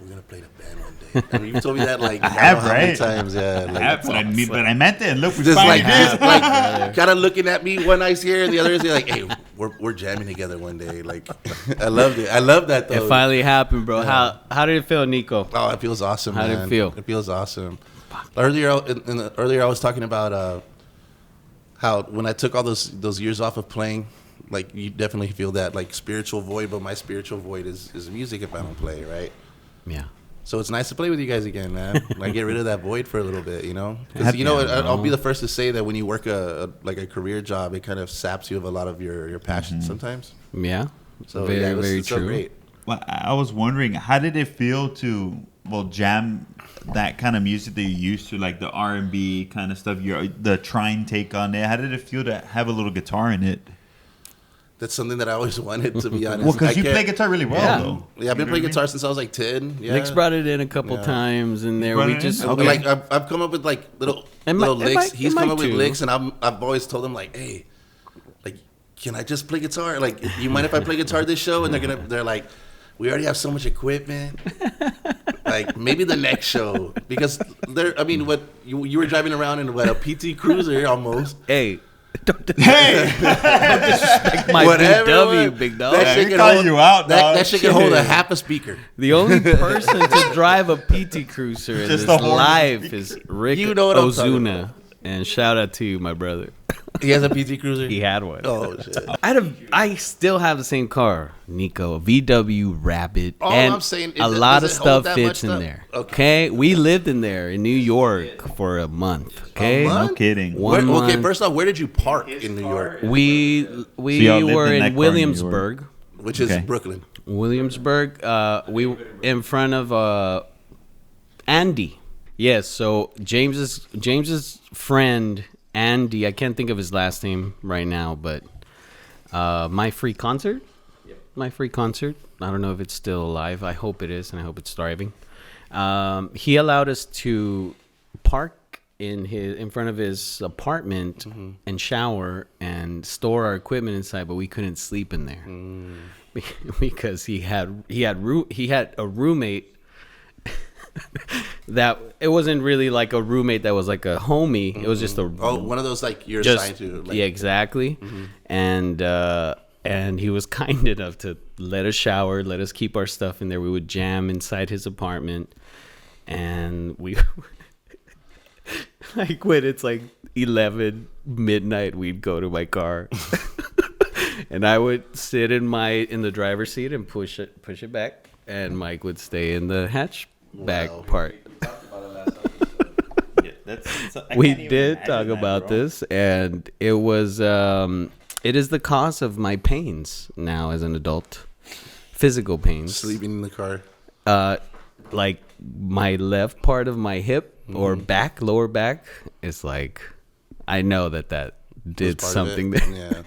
we're gonna play the band one day. I mean, you told me that like I have, don't know how many right? times. Yeah, like, but I meant it. Look, we just finally like, did. like kind of looking at me one eye's here and the other is like, hey, we're jamming together one day. Like, I loved it. I love that though. It finally happened, bro. How did it feel, Nico? Oh, it feels awesome. How did man. it feel? It feels awesome. Earlier, earlier I was talking about how when I took all those years off of playing, like you definitely feel that like spiritual void. But my spiritual void is music if I don't play, right? Yeah. So it's nice to play with you guys again, man. Like get rid of that void for a little bit, you know? Because I'll be the first to say that when you work a career job, it kind of saps you of a lot of your passion sometimes. Yeah. So very, yeah, very it's so true. great. Well, I was wondering, how did it feel to jam that kind of music that you used to, like the R&B kind of stuff, the Trine take on it? How did it feel to have a little guitar in it? That's something that I always wanted, to be honest. Well, because you can't- play guitar really well, Yeah. though. Yeah, I've been playing guitar since I was like 10. Yeah. Nick's brought it in a couple Yeah. times, and there brought we it in? just Okay. Like I've come up with like little And little Mi- licks. and Mike- He's and come Mike up with too. licks, and I've always told him like, hey, like, can I just play guitar? Like, you mind if I play guitar this show? And they're like, we already have so much equipment. Like maybe the next show, because I mean, what you were driving around in a PT Cruiser almost. hey. Hey! My Whatever, BW, big dog. That shit he can called hold you out, dog. that shit can hold a Shit. half a speaker. The only person to drive a PT Cruiser in Just this a horn. life is Rick You know what I'm talking Ozuna. And shout out to you, my brother. He has a PT Cruiser. He had one. Oh shit. I still have the same car, Nico, a VW Rabbit, All and I'm saying is a that- lot does of it hold stuff that much fits in stuff? there. Okay. Okay, we lived in there in New York for a month. Okay, A month? No kidding. One Okay, month. first off, where did you park in New York? we y'all lived were in that in car in New York? Williamsburg. Which is Okay. Brooklyn. Williamsburg. We in front of Andy. Yes. So James's friend Andy. I can't think of his last name right now, but My Free Concert. My Free Concert. I don't know if it's still alive. I hope it is, and I hope it's thriving. He allowed us to park in front of his apartment and shower and store our equipment inside, but we couldn't sleep in there because he had a roommate that it wasn't really like a roommate that was like a homie. It was just a One of those like you're just assigned to. Like, yeah, exactly. And he was kind enough to let us shower, let us keep our stuff in there. We would jam inside his apartment, and we like when it's like 11 midnight, we'd go to my car, and I would sit in the driver's seat and push it back, and Mike would stay in the hatchback part. We did talk about this, and it was it is the cause of my pains now as an adult, physical pains. sleeping in the car. Like my left part of my hip or back, lower back, is like I know that did Part of something it. there. Yeah.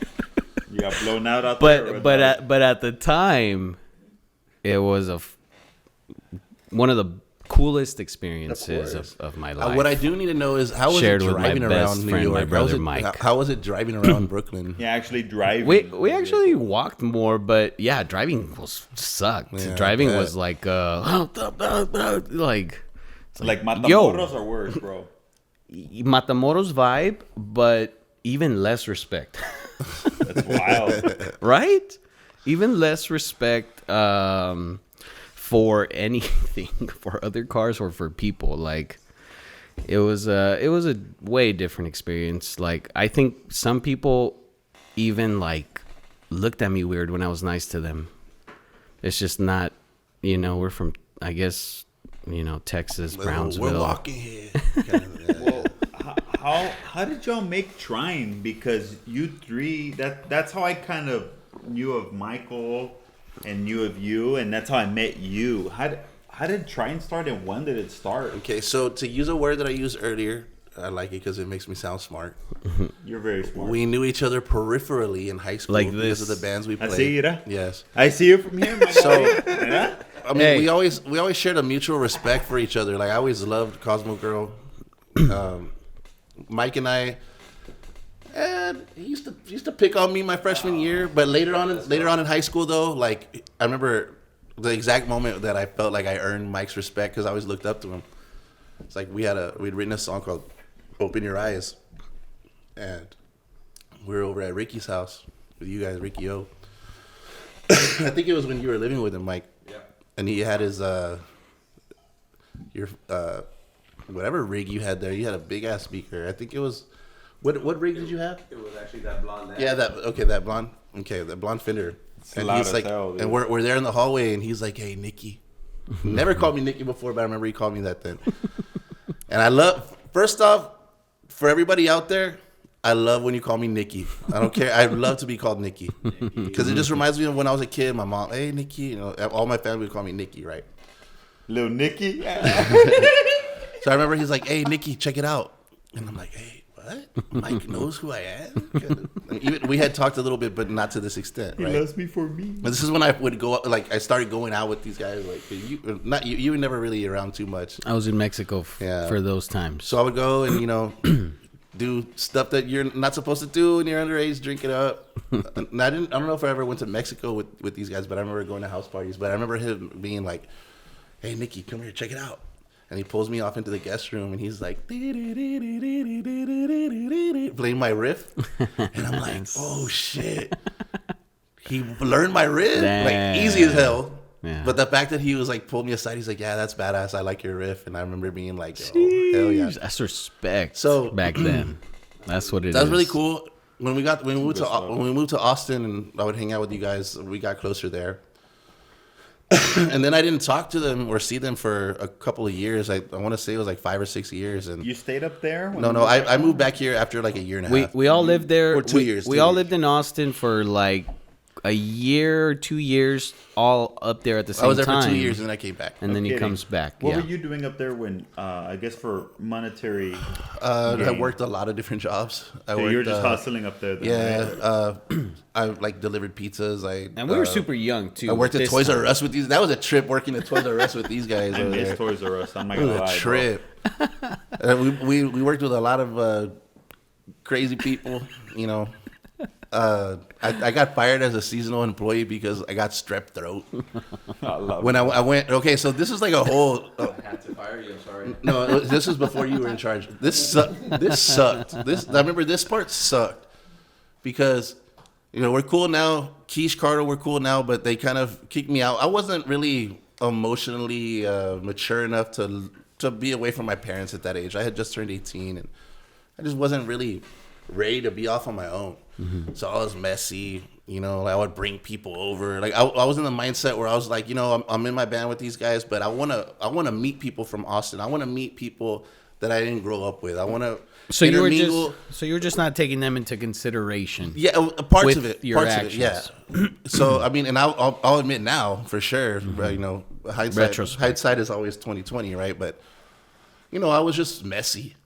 You got blown out there. But at the time, it was one of the coolest experiences of my life. What I do need to know is how was Shared it with my driving best around New friend, York? my brother how was it, Mike. How was it driving around Brooklyn? Yeah, actually driving. We actually walked more, but yeah, driving sucked. Yeah, Driving I was like like like Matamoros yo. or worse, bro. Matamoros vibe, but even less respect. That's wild. Right? Even less respect for anything, for other cars or for people. Like it was a way different experience. Like I think some people even like looked at me weird when I was nice to them. It's just not, we're from, I guess, Texas, Brownsville. We're walking here. Kind of, yeah. Well, how did y'all make Trine? Because you three, that's how I kind of knew of Michael and knew of you, and that's how I met you. How did Trine start, and when did it start? Okay, so to use a word that I used earlier, I like it because it makes me sound smart. You're very smart. We knew each other peripherally in high school Like because this. of the bands we I played. see you there. Yes. I see you from here, my So- boy. Yeah? I mean, Hey. we always shared a mutual respect for each other. Like I always loved Cosmo Girl. Mike and I, he used to pick on me my freshman year, but later on in high school though, like I remember the exact moment that I felt like I earned Mike's respect because I always looked up to him. It's like we'd written a song called "Open Your Eyes," and we were over at Ricky's house with you guys, Ricky O. I think it was when you were living with him, Mike. Yeah. And he had his whatever rig you had there. You had a big ass speaker. I think it was what rig did you have? It was actually that blonde. Yeah, that blonde Fender. And loud he's as like, hell, dude. and we're there in the hallway, and he's like, "Hey, Nicky." He never called me Nicky before, but I remember he called me that then. And I love, first off, for everybody out there, I love when you call me Nicky. I don't care. I love to be called Nicky because it just reminds me of when I was a kid. My mom, "Hey, Nicky," you know, all my family would call me Nicky, right? Little Nicky. So I remember he's like, "Hey, Nicky, check it out," and I'm like, "Hey, what? Mike knows who I am." Even, we had talked a little bit, but not to this extent, He right? loves me for me. But this is when I would go, like I started going out with these guys. Like you were never really around too much. I was in Mexico Yeah. for those times. So I would go and do stuff that you're not supposed to do when you're underage, drink it up. And I don't know if I ever went to Mexico with these guys, but I remember going to house parties. But I remember him being like, "Hey, Nicky, come here, check it out." And he pulls me off into the guest room, and he's like, playing my riff. And I'm like, "Oh, shit." He learned my riff, like easy as hell. Yeah. But the fact that he was like, pulled me aside, he's like, "Yeah, that's badass. I like your riff." And I remember being like, "Oh, hell yeah." That's respect. So- back then, that's what it is. That was really cool. When we moved to Austin, and I would hang out with you guys, we got closer there. And then I didn't talk to them or see them for a couple of years. I want to say it was like 5 or 6 years. And You stayed up there? no, I moved back here after like a year and a half. We all lived there. Or 2 years. We all lived in Austin for like a year or 2 years, all up there at the same time. I was there for 2 years, and then I came back. and then he kidding. comes back. What Yeah. were you doing up there when, I guess for monetary? I worked a lot of different jobs. So you were just hustling up there then, right? Yeah, I like delivered pizzas. And we were super young too. I worked at this Toys time. R Us with these. That was a trip working at Toys R Us with these guys. I over miss there. Toys R Us. I'm not It gonna was lie, a trip. We worked with a lot of crazy people. I got fired as a seasonal employee because I got strep throat. I love When I went, okay, so this is like a whole. I had to fire you. I'm sorry. No, this was before you were in charge. This sucked. I remember this part sucked because we're cool now. Keish, Carter, we're cool now, but they kind of kicked me out. I wasn't really emotionally mature enough to be away from my parents at that age. I had just turned 18, and I just wasn't really ready to be off on my own. Mm-hmm. So I was messy. I would bring people over. Like I was in the mindset where I was like, I'm in my band with these guys, but I wanna meet people from Austin. I wanna meet people that I didn't grow up with. I wanna. So you were just not taking them into consideration. Yeah, parts with of it. your Parts actions. of it. Yeah. So I mean, and I'll admit now for sure. Mm-hmm. Hindsight is always 20/20, right? But I was just messy.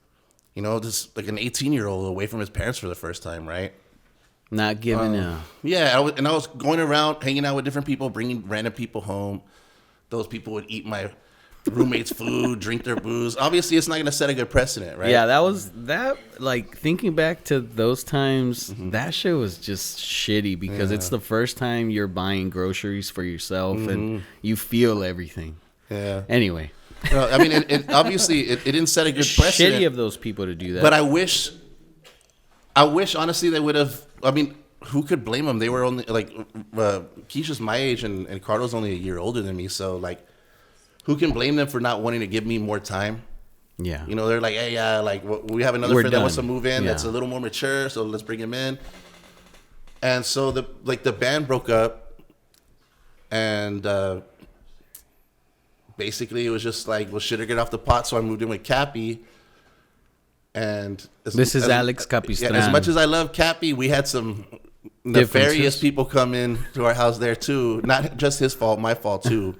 Just like an 18-year-old away from his parents for the first time, right? Not giving a. Yeah, I was going around, hanging out with different people, bringing random people home. Those people would eat my roommates' food, drink their booze. Obviously, it's not going to set a good precedent, right? Yeah, like thinking back to those times, that shit was just shitty because it's the first time you're buying groceries for yourself and you feel everything. Yeah. Anyway. I mean, it obviously it didn't set a good precedent. Shitty of those people to do that. But I wish honestly they would have. I mean, who could blame them? They were only like Keisha's my age and Cardo's only a year older than me. So like, who can blame them for not wanting to give me more time? Yeah. They're like, hey, yeah, like we have another We're friend that wants to done. move in Yeah. that's a little more mature, so let's bring him in. And so the band broke up, and basically it was just like, well, shit, or get off the pot. So I moved in with Cappy. And This is Alex Capistran. As much as I love Cappy, we had some nefarious people come in to our house there too. Not just his fault, my fault too.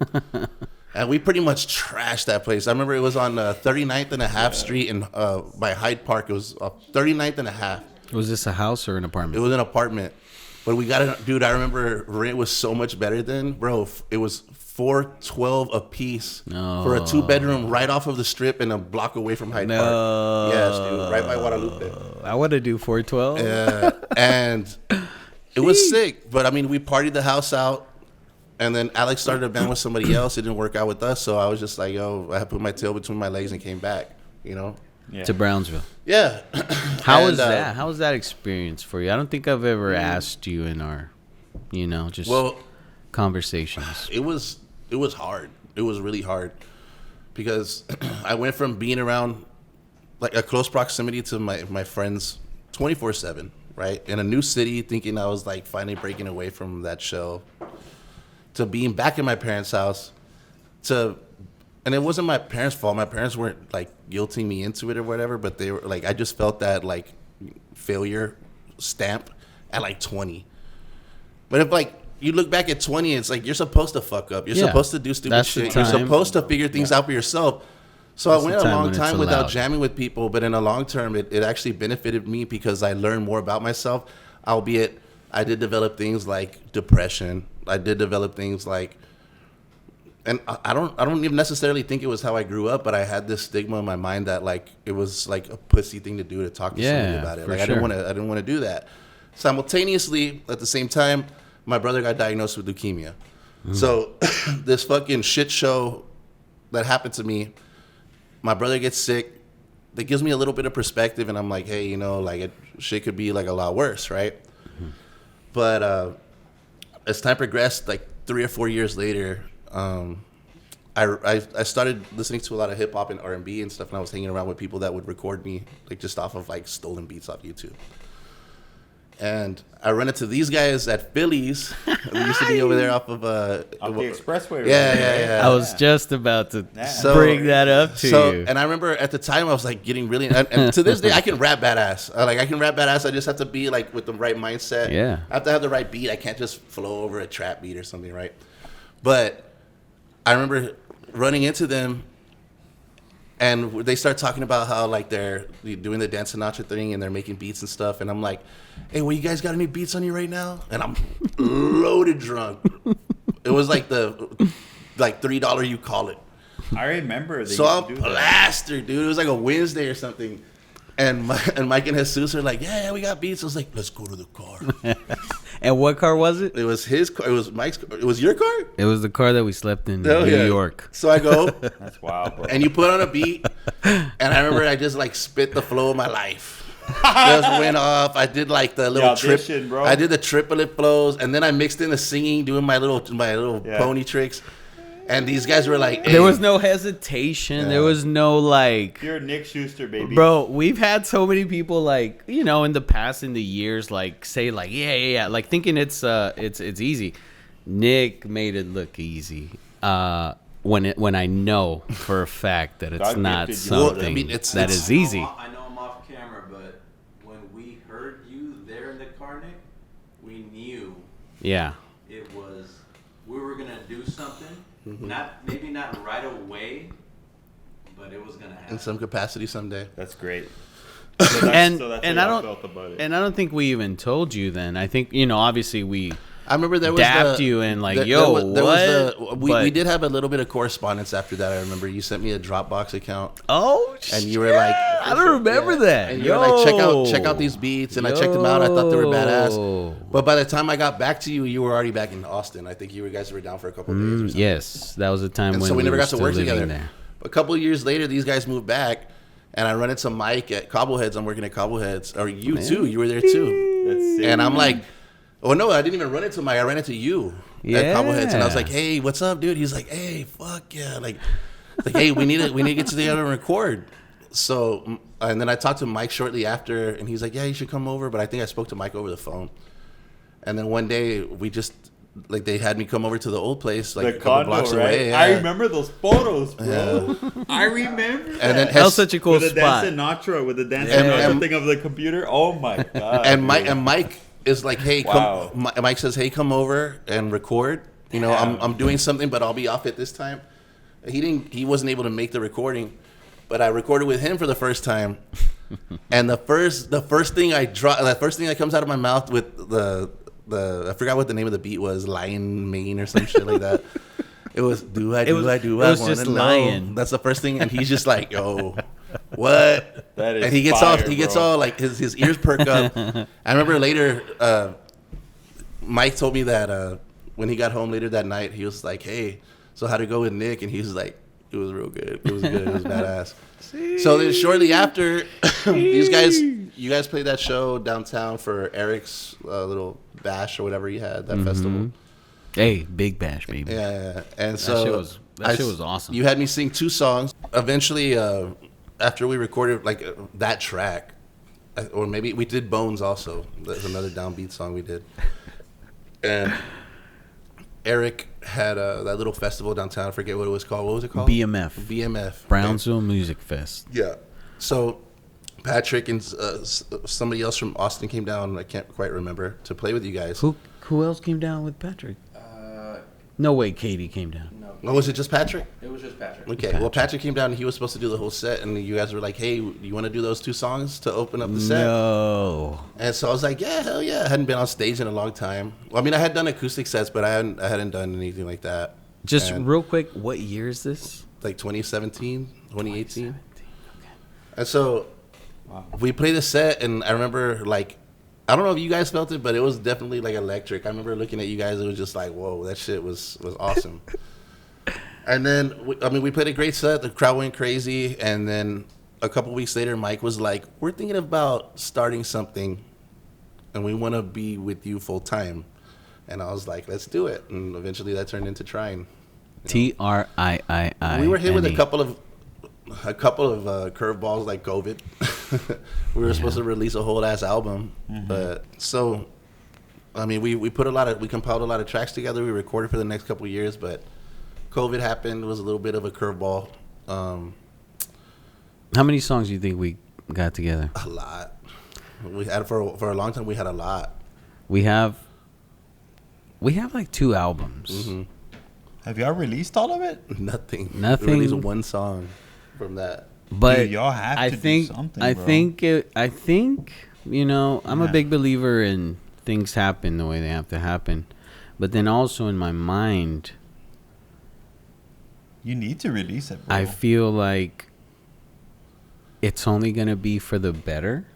And we pretty much trashed that place. I remember it was on 39th and a half Street in by Hyde Park. It was 39th and a half. Was this a house or an It apartment? was an apartment. But we got it, dude. I remember rent was so much better then, bro. It was $412 a piece for a 2-bedroom right off of the Strip and a block away from Hyde Park. Yes, dude, right by Guadalupe. I want to do 412. And it was sick. But I mean, we partied the house out. And then Alex started a band with somebody else. It didn't work out with us, so I was just like, yo, I put my tail between my legs and came back, you know? Yeah. To Brownsville. Yeah. How And, was that? How was that experience for you? I don't think I've ever asked you in our, just conversations. It was hard. It was really hard because I went from being around like a close proximity to my friends 24/7, right? In a new city, thinking I was like finally breaking away from that shell, to being back in my parents' house, and it wasn't my parents' fault. My parents weren't like guilting me into it or whatever, but they were like, I just felt that like failure stamp at like 20. But if like you look back at 20, it's like you're supposed to fuck up. You're supposed to do stupid That's the shit. You're time. supposed to figure things out for yourself. So That's I went the a time long when it's time without allowed. jamming with people, but in the long term, it actually benefited me because I learned more about myself, albeit I did develop things like depression. I did develop things like, and I don't even necessarily think it was how I grew up, but I had this stigma in my mind that like it was like a pussy thing to do to talk to somebody about it. for Like sure. I didn't want to do that. Simultaneously, at the same time, my brother got diagnosed with leukemia. So this fucking shit show that happened to me, my brother gets sick. That gives me a little bit of perspective, and I'm like, hey, shit could be like a lot worse, right? But as time progressed, like 3 or 4 years later, I started listening to a lot of hip hop and R&B and stuff, and I was hanging around with people that would record me like just off of like stolen beats off YouTube. And I run into these guys at Phillies. They used to be over there off of Off the expressway. Right? yeah. I was just about to So- bring that up to you. And I remember at the time I was like getting really, and to this day I can rap badass. I can rap badass. I just have to be like with the right mindset. Yeah. I have to have the right beat. I can't just flow over a trap beat or something, right? But I remember running into them, and they start talking about how like they're doing the Dan Sinatra thing and they're making beats and stuff. And I'm like, hey, well, you guys got any beats on you right now? And I'm loaded drunk. It was like $3 you call it. I remember. They So used I'm to do that. plastered, dude. It was like a Wednesday or something. And Mike and Jesus are like, yeah, we got beats. I was like, let's go to the car. And what car was it? It was his car. It was Mike's car. It was your car? It was the car that we slept in Oh, New yeah. York. So I go, That's wild, bro. and you put on a beat. And I remember I just like spit the flow of my life. Just went off. I did like the little audition, trip. bro. I did the triplet flows, and then I mixed in the singing, doing my little Yeah. pony tricks. And these guys were like, hey. There was no hesitation. Yeah. There was no like, You're Nick Schuster, baby. bro. We've had so many people like, in the past, in the years, like say like, yeah, like thinking it's easy. Nick made it look easy. When I know for a fact that it's God not gifted you. something Well, I mean, that it's- is easy. I know I'm off camera, but when we heard you there in the car, Nick, we knew Yeah. it was we were gonna do something. Maybe not right away, but it was gonna happen. in some capacity someday. That's great. And that's and how I y'all don't felt about it. and I don't think we even told you then. I think obviously we I remember there was dapped you and like, there yo, was- there was what? we But- did have a little bit of correspondence after that. I remember you sent me a Dropbox account, Oh, and you were like, I don't remember Yeah. that. And you were like, check out these beats, and I checked them out. I thought they were badass. But by the time I got back to you, you were already back in Austin. I think you guys were down for a couple of days or something. Yes, that was the time And when so we never were got to still work living together. there. A couple of years later, these guys moved back, and I run into Mike at Cobbleheads. I'm working at Cobbleheads, or you too. You were there too. That's sick. And I'm like, oh no, I didn't even run into Mike. I ran into you at Cobbleheads, and I was Yeah. like, hey, what's up, dude? He's like, hey, fuck yeah, like hey, we need to get together and record. So, and then I talked to Mike shortly after, and he's like, yeah, you should come over. But I think I spoke to Mike over the phone. And then one day we just like they had me come over to the old place, like the a couple condo, blocks right? away. I yeah. remember those photos, bro. I remember. And then That was such a cool with the spot. Dan Sinatra, with the Dan And- Sinatra and- thing of the computer. Oh my god! and dude. Mike is like, hey, Wow. come. Mike says, hey, come over and record. You know, I'm doing something, but I'll be off at this time. He wasn't able to make the recording, but I recorded with him for the first time. And the first thing that comes out of my mouth with the I forgot what the name of the beat was, Lion Mane or some shit like that. It was do I was wanna just know? Lion. That's the first thing, and he's just like, yo, what? That is And he gets fire, bro. all like his ears perk up. I remember later, Mike told me that when he got home later that night, he was like, "Hey, so how'd it go with Nick?" And he was like, "It was real good. It was good. It was badass." So then shortly after, you guys played that show downtown for Eric's little bash or whatever he had, that festival. Hey, big bash, baby. Yeah. And That so shit was awesome. You had me sing 2 songs. Eventually, after we recorded like that track, or maybe we did Bones also. That's another downbeat song we did. And Eric had that little festival downtown. I forget what it was called. What was it called? BMF. Brownsville Music Fest. Yeah. So Patrick and somebody else from Austin came down. I can't quite remember, to play with you guys. Who else came down with Patrick? No way, Katie came down. Oh, was it just Patrick? It was just Patrick. Okay. Well, Patrick came down and he was supposed to do the whole set, and you guys were like, "Hey, you want to do those 2 songs to open up the set?" No. And so I was like, "Yeah, hell yeah!" I hadn't been on stage in a long time. Well, I mean, I had done acoustic sets, but I hadn't done anything like that. Just And real quick, what year is this? like 2017, 2018. Okay. And so we played the set, and I remember, like, I don't know if you guys felt it, but it was definitely like electric. I remember looking at you guys; it was just like, "Whoa, that shit was awesome." And then, we played a great set. The crowd went crazy, and then a couple weeks later, Mike was like, "We're thinking about starting something, and we want to be with you full time." And I was like, "Let's do it." And eventually, that turned into Trying. TRIII. We were hit with a couple of curveballs like COVID. We were supposed to release a whole ass album, but so I mean, we compiled a lot of tracks together. We recorded for the next couple of years, but COVID happened. It was a little bit of a curveball. How many songs do you think we got together? A lot. We had for a long time. We had a lot. We have like 2 albums. Have y'all released all of it? Nothing. Nothing. We released 1 song from that. But Dude, y'all have to do something, bro. I think I'm a big believer in things happen the way they have to happen, but then also in my mind, You need to release it, bro. I feel like it's only gonna be for the better.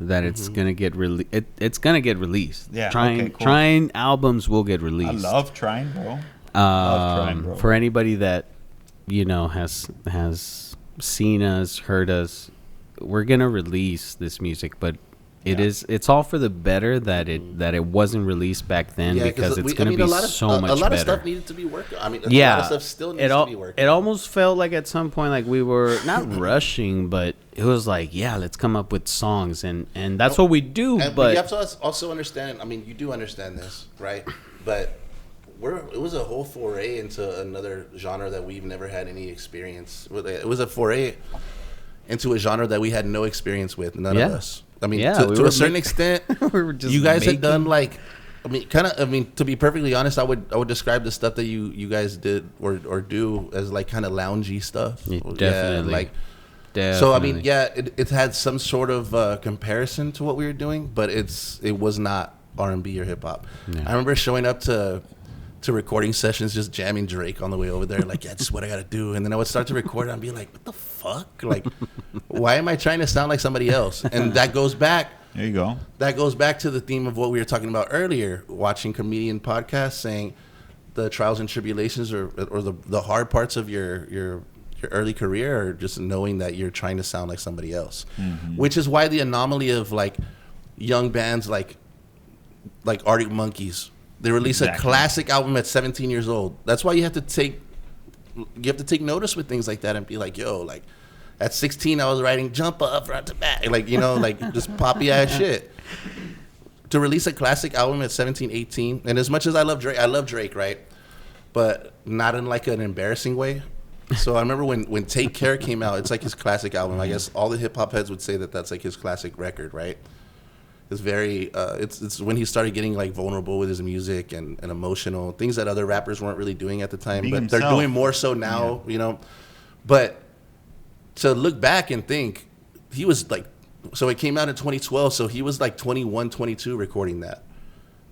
That it's gonna get it's gonna get released. Yeah, Trying okay, cool. Trying albums will get released. I love Trying, bro. Love Trying, bro. For anybody that has seen us, heard us, we're gonna release this music, but it's all for the better that it wasn't released back then, because it's gonna be so much better. A lot of stuff needed to be worked on. I mean, a lot of stuff still needs to be worked on. It almost felt like at some point like we were not rushing, but it was like, let's come up with songs, and that's what we do. But you have to also understand. I mean, you do understand this, right? But it was a whole foray into another genre that we've never had any experience with. It was a foray into a genre that we had no experience with, none of us. I mean, to a certain extent, you guys had done like, to be perfectly honest, I would describe the stuff that you guys did or do as like kind of loungy stuff. Definitely. So I mean, it had some sort of comparison to what we were doing, but it was not R&B or hip hop. Yeah. I remember showing up to recording sessions, just jamming Drake on the way over there, like, this is what I gotta do. And then I would start to record and I'd be like, what the fuck? Like, why am I trying to sound like somebody else? And that goes back. There you go. That goes back to the theme of what we were talking about earlier, watching comedian podcasts saying the trials and tribulations or the hard parts of your early career are just knowing that you're trying to sound like somebody else. Which is why the anomaly of like young bands like Arctic Monkeys, they release a classic album at 17 years old. That's why you have to take notice with things like that and be like, yo, like at 16 I was writing jump up front to back, like, like just poppy ass shit. To release a classic album at 17, 18, and as much as I love Drake, right? But not in like an embarrassing way. So I remember when Take Care came out, it's like his classic album. I guess all the hip hop heads would say that that's like his classic record, right? It's very, it's when he started getting like vulnerable with his music and emotional things that other rappers weren't really doing at the time, Being but himself. they're doing more so now, But to look back and think, he was like, so it came out in 2012, so he was like 21, 22 recording that.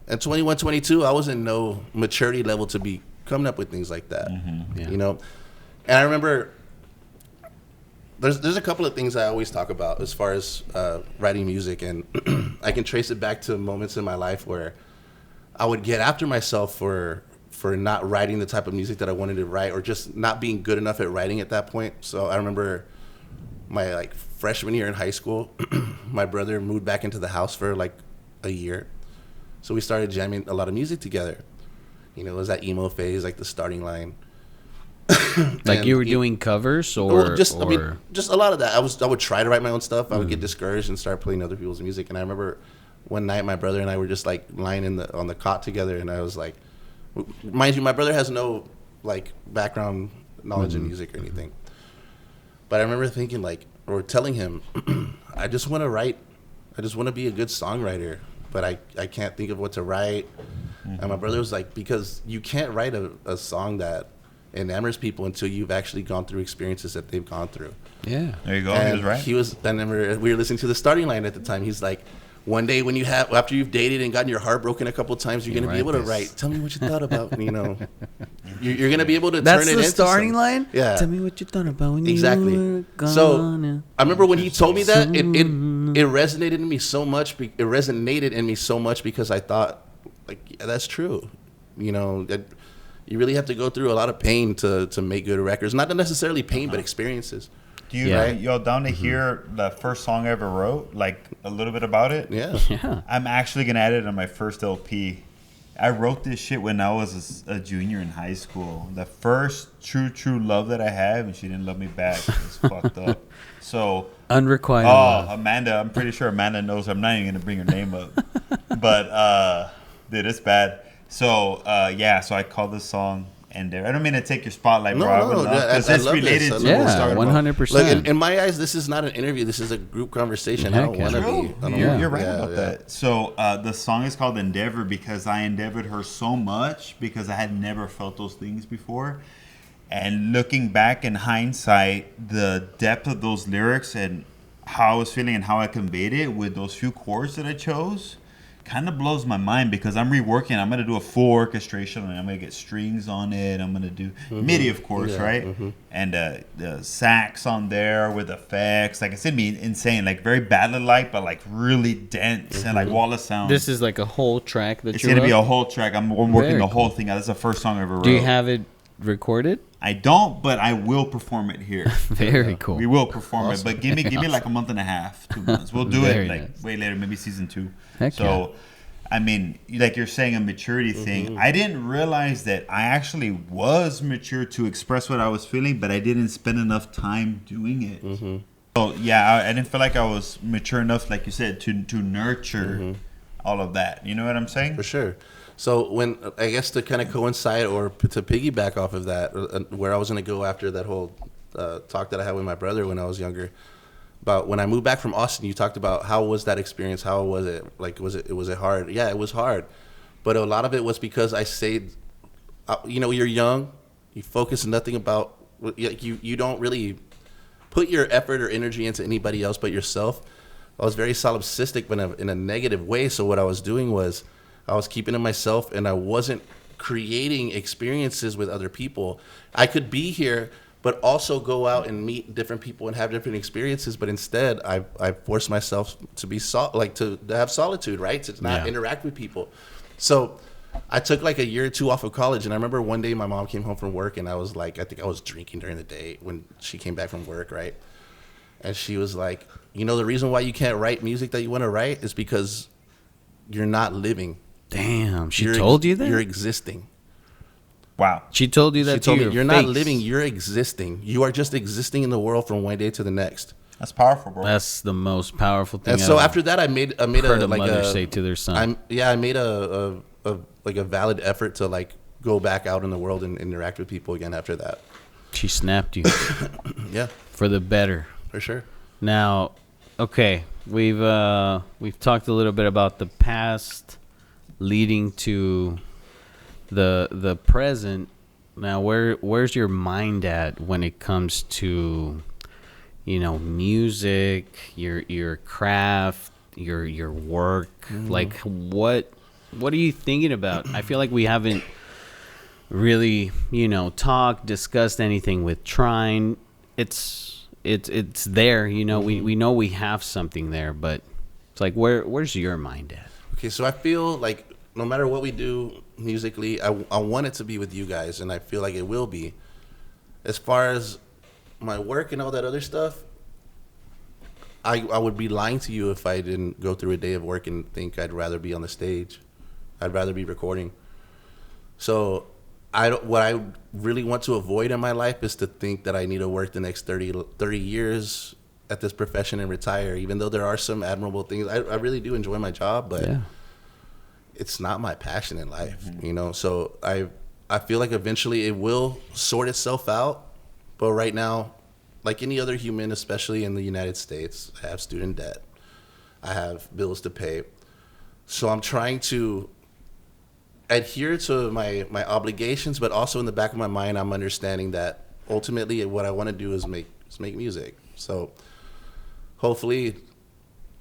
At 21, 22, I was in no maturity level to be coming up with things like that, And I remember there's a couple of things I always talk about as far as writing music, and I can trace it back to moments in my life where I would get after myself for for not writing the type of music that I wanted to write, or just not being good enough at writing at that point. So I remember my like freshman year in high school, my brother moved back into the house for like a year. So we started jamming a lot of music together. You know, it was that emo phase, like the starting line. Like you were doing covers or just a lot of that. I would try to write my own stuff. I would get discouraged and start playing other people's music. And I remember one night my brother and I were just like lying on the cot together, and I was like, mind you, my brother has no like background knowledge in music or anything. But I remember thinking like, or telling him, I just want to write. I just want to be a good songwriter, but I can't think of what to write. And my brother was like, because you can't write a song that enamors people until you've actually gone through experiences that they've gone through. Yeah. There you go. And He was right. I remember we were listening to the starting line at the time. He's like, one day when after you've dated and gotten your heart broken a couple of times, you're going to be able to write. Tell me what you thought about, you know. You're going to be able to turn it into That's the starting line? Yeah. Tell me what you thought about when Exactly. you were gone. So I remember when he told me that, it resonated in me so much. It resonated in me so much because I thought, like, yeah, that's true. You know, that you really have to go through a lot of pain to make good records. Not necessarily pain, but experiences. Do you y'all down to hear the first song I ever wrote? Like a little bit about it? Yeah. Yeah. I'm actually gonna add it on my first LP. I wrote this shit when I was a junior in high school. The first true love that I had, and she didn't love me back. It's fucked up. So Unrequited love. Amanda, I'm pretty sure Amanda knows. I'm not even gonna bring her name up. But dude, it's bad. So so I called this song Endeavor. I don't mean to take your spotlight, bro. I would love, because it's related to what we're Yeah, talking about. 100%. Look, in my eyes, this is not an interview. This is a group conversation. I don't want to be. I don't You're right yeah, about that. So the song is called Endeavor because I endeavored her so much because I had never felt those things before. And looking back in hindsight, the depth of those lyrics and how I was feeling and how I conveyed it with those few chords that I chose kind of blows my mind because I'm reworking. I'm going to do a full orchestration and I'm going to get strings on it. I'm going to do MIDI, of course, right? And the sax on there with effects. Like, it's going to be insane. Like, very ballad-like, but, like, really dense and, like, wall of sound. This is like a whole track that It's you going to be wrote? a whole track. I'm working Very the whole thing out. That's the first song I ever wrote. Do you have it recorded? I don't, but I will perform it here. Very cool. We will perform it, but give me like a month and a half, 2 months. We'll do Very it like nice. way later, maybe season 2. Heck so, I mean, like you're saying, a maturity thing. I didn't realize that I actually was mature to express what I was feeling, but I didn't spend enough time doing it. So yeah, I didn't feel like I was mature enough, like you said, to nurture all of that. You know what I'm saying? For sure. So when, I guess to kind of coincide or to piggyback off of that, where I was going to go after that whole talk that I had with my brother when I was younger, about when I moved back from Austin, you talked about how was that experience? How was it? Like, was it hard? Yeah, it was hard. But a lot of it was because I stayed, you know, you're young, you focus nothing about, you don't really put your effort or energy into anybody else but yourself. I was very solipsistic but in a negative way. So what I was doing was I was keeping to myself and I wasn't creating experiences with other people. I could be here, but also go out and meet different people and have different experiences. But instead, I forced myself to be to have solitude, right? To not interact with people. So I took like a year or two off of college. And I remember one day my mom came home from work and I was like, I think I was drinking during the day when she came back from work, right? And she was like, you know, the reason why you can't write music that you want to write is because you're not living. Damn, she told you that? You're existing. Wow. She told you that She told to me, your you're not face. living, you're existing. You are just existing in the world from one day to the next. That's powerful, bro. That's the most powerful thing And so I've after that, I made heard a mother say to their son. I made a valid effort to like go back out in the world and interact with people again after that. She snapped you Yeah, for the better. for sure. Now, okay, we've talked a little bit about the past leading to the present. Now, where's your mind at when it comes to, you know, music, your craft, your work? Like, what are you thinking about? I feel like we haven't really, you know, discussed anything with Trine. It's there, you know. We know we have something there, but it's like where's your mind at? Okay, so I feel like no matter what we do musically, I want it to be with you guys, and I feel like it will be. As far as my work and all that other stuff, I would be lying to you if I didn't go through a day of work and think I'd rather be on the stage. I'd rather be recording. So what I really want to avoid in my life is to think that I need to work the next 30 years at this profession and retire, even though there are some admirable things. I really do enjoy my job, but it's not my passion in life, you know? So I feel like eventually it will sort itself out. But right now, like any other human, especially in the United States, I have student debt. I have bills to pay. So I'm trying to adhere to my obligations, but also in the back of my mind, I'm understanding that ultimately what I want to do is make music. So hopefully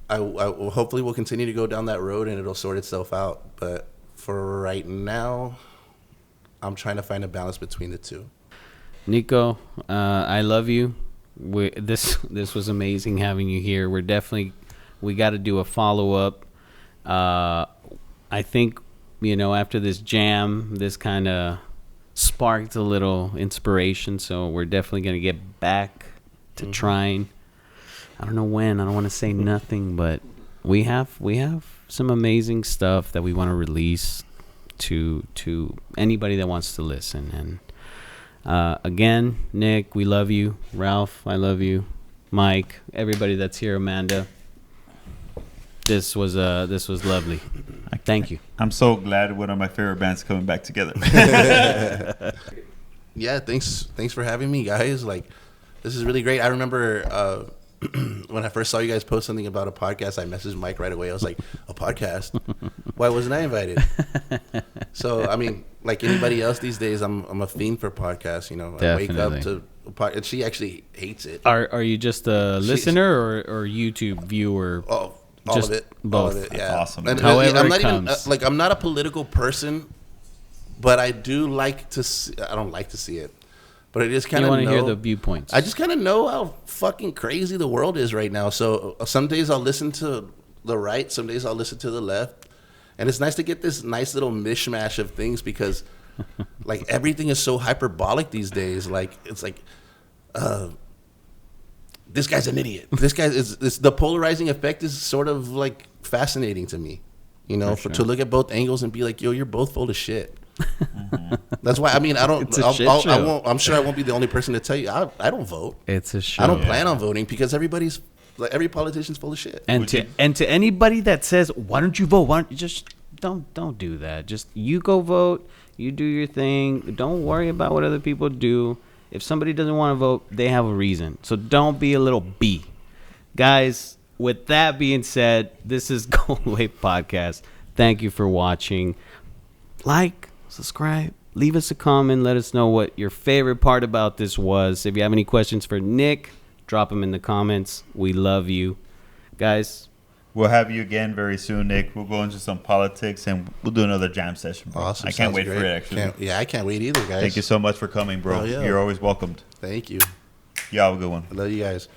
hopefully we'll continue to go down that road and it'll sort itself out. But for right now, I'm trying to find a balance between the two. Nico, I love you. This was amazing having you here. We got to do a follow-up. I think, after this jam, this kind of sparked a little inspiration. So we're definitely going to get back to trying. I don't know when. I don't want to say nothing, but we have some amazing stuff that we want to release to anybody that wants to listen. And again, Nick, we love you. Ralph, I love you. Mike, everybody that's here, Amanda. This was lovely. Thank you. I'm so glad one of my favorite bands coming back together. Yeah, thanks for having me, guys. Like, this is really great. I remember when I first saw you guys post something about a podcast, I messaged Mike right away. I was like, a podcast? Why wasn't I invited? So, I mean, like anybody else these days, I'm a fiend for podcasts, I wake up to a podcast, and she actually hates it. Are you just a listener or YouTube viewer? Oh, all just of it. Both. All of it, yeah. That's awesome. And However I'm it not comes. even, I'm not a political person, but I do like to see, I don't like to see it. But I just kind You of want to know. hear the viewpoints. I just kind of know how fucking crazy the world is right now. So some days I'll listen to the right, some days I'll listen to the left. And it's nice to get this nice little mishmash of things because like everything is so hyperbolic these days. Like it's like this guy's an idiot. This guy is the polarizing effect is sort of like fascinating to me. To look at both angles and be like, yo, you're both full of shit. That's why, I mean, It's a shit show. I'm sure I won't be the only person to tell you I don't vote. It's a show. I don't plan on voting because every politician's full of shit. And to anybody that says, "Why don't you vote? Why don't you just don't do that? Just you go vote. You do your thing. Don't worry about what other people do. If somebody doesn't want to vote, they have a reason. So don't be a little B, guys." With that being said, this is Goldwave Podcast. Thank you for watching. Like, subscribe, leave us a comment. Let us know what your favorite part about this was. If you have any questions for Nick, drop them in the comments. We love you. Guys, We'll have you again very soon, Nick. We'll go into some politics and we'll do another jam session, bro. Awesome. I can't Sounds wait great. for it, actually. I can't wait either, guys. Thank you so much for coming, bro. Oh, yeah. You're always welcomed. Thank you. You have a good one. I love you guys.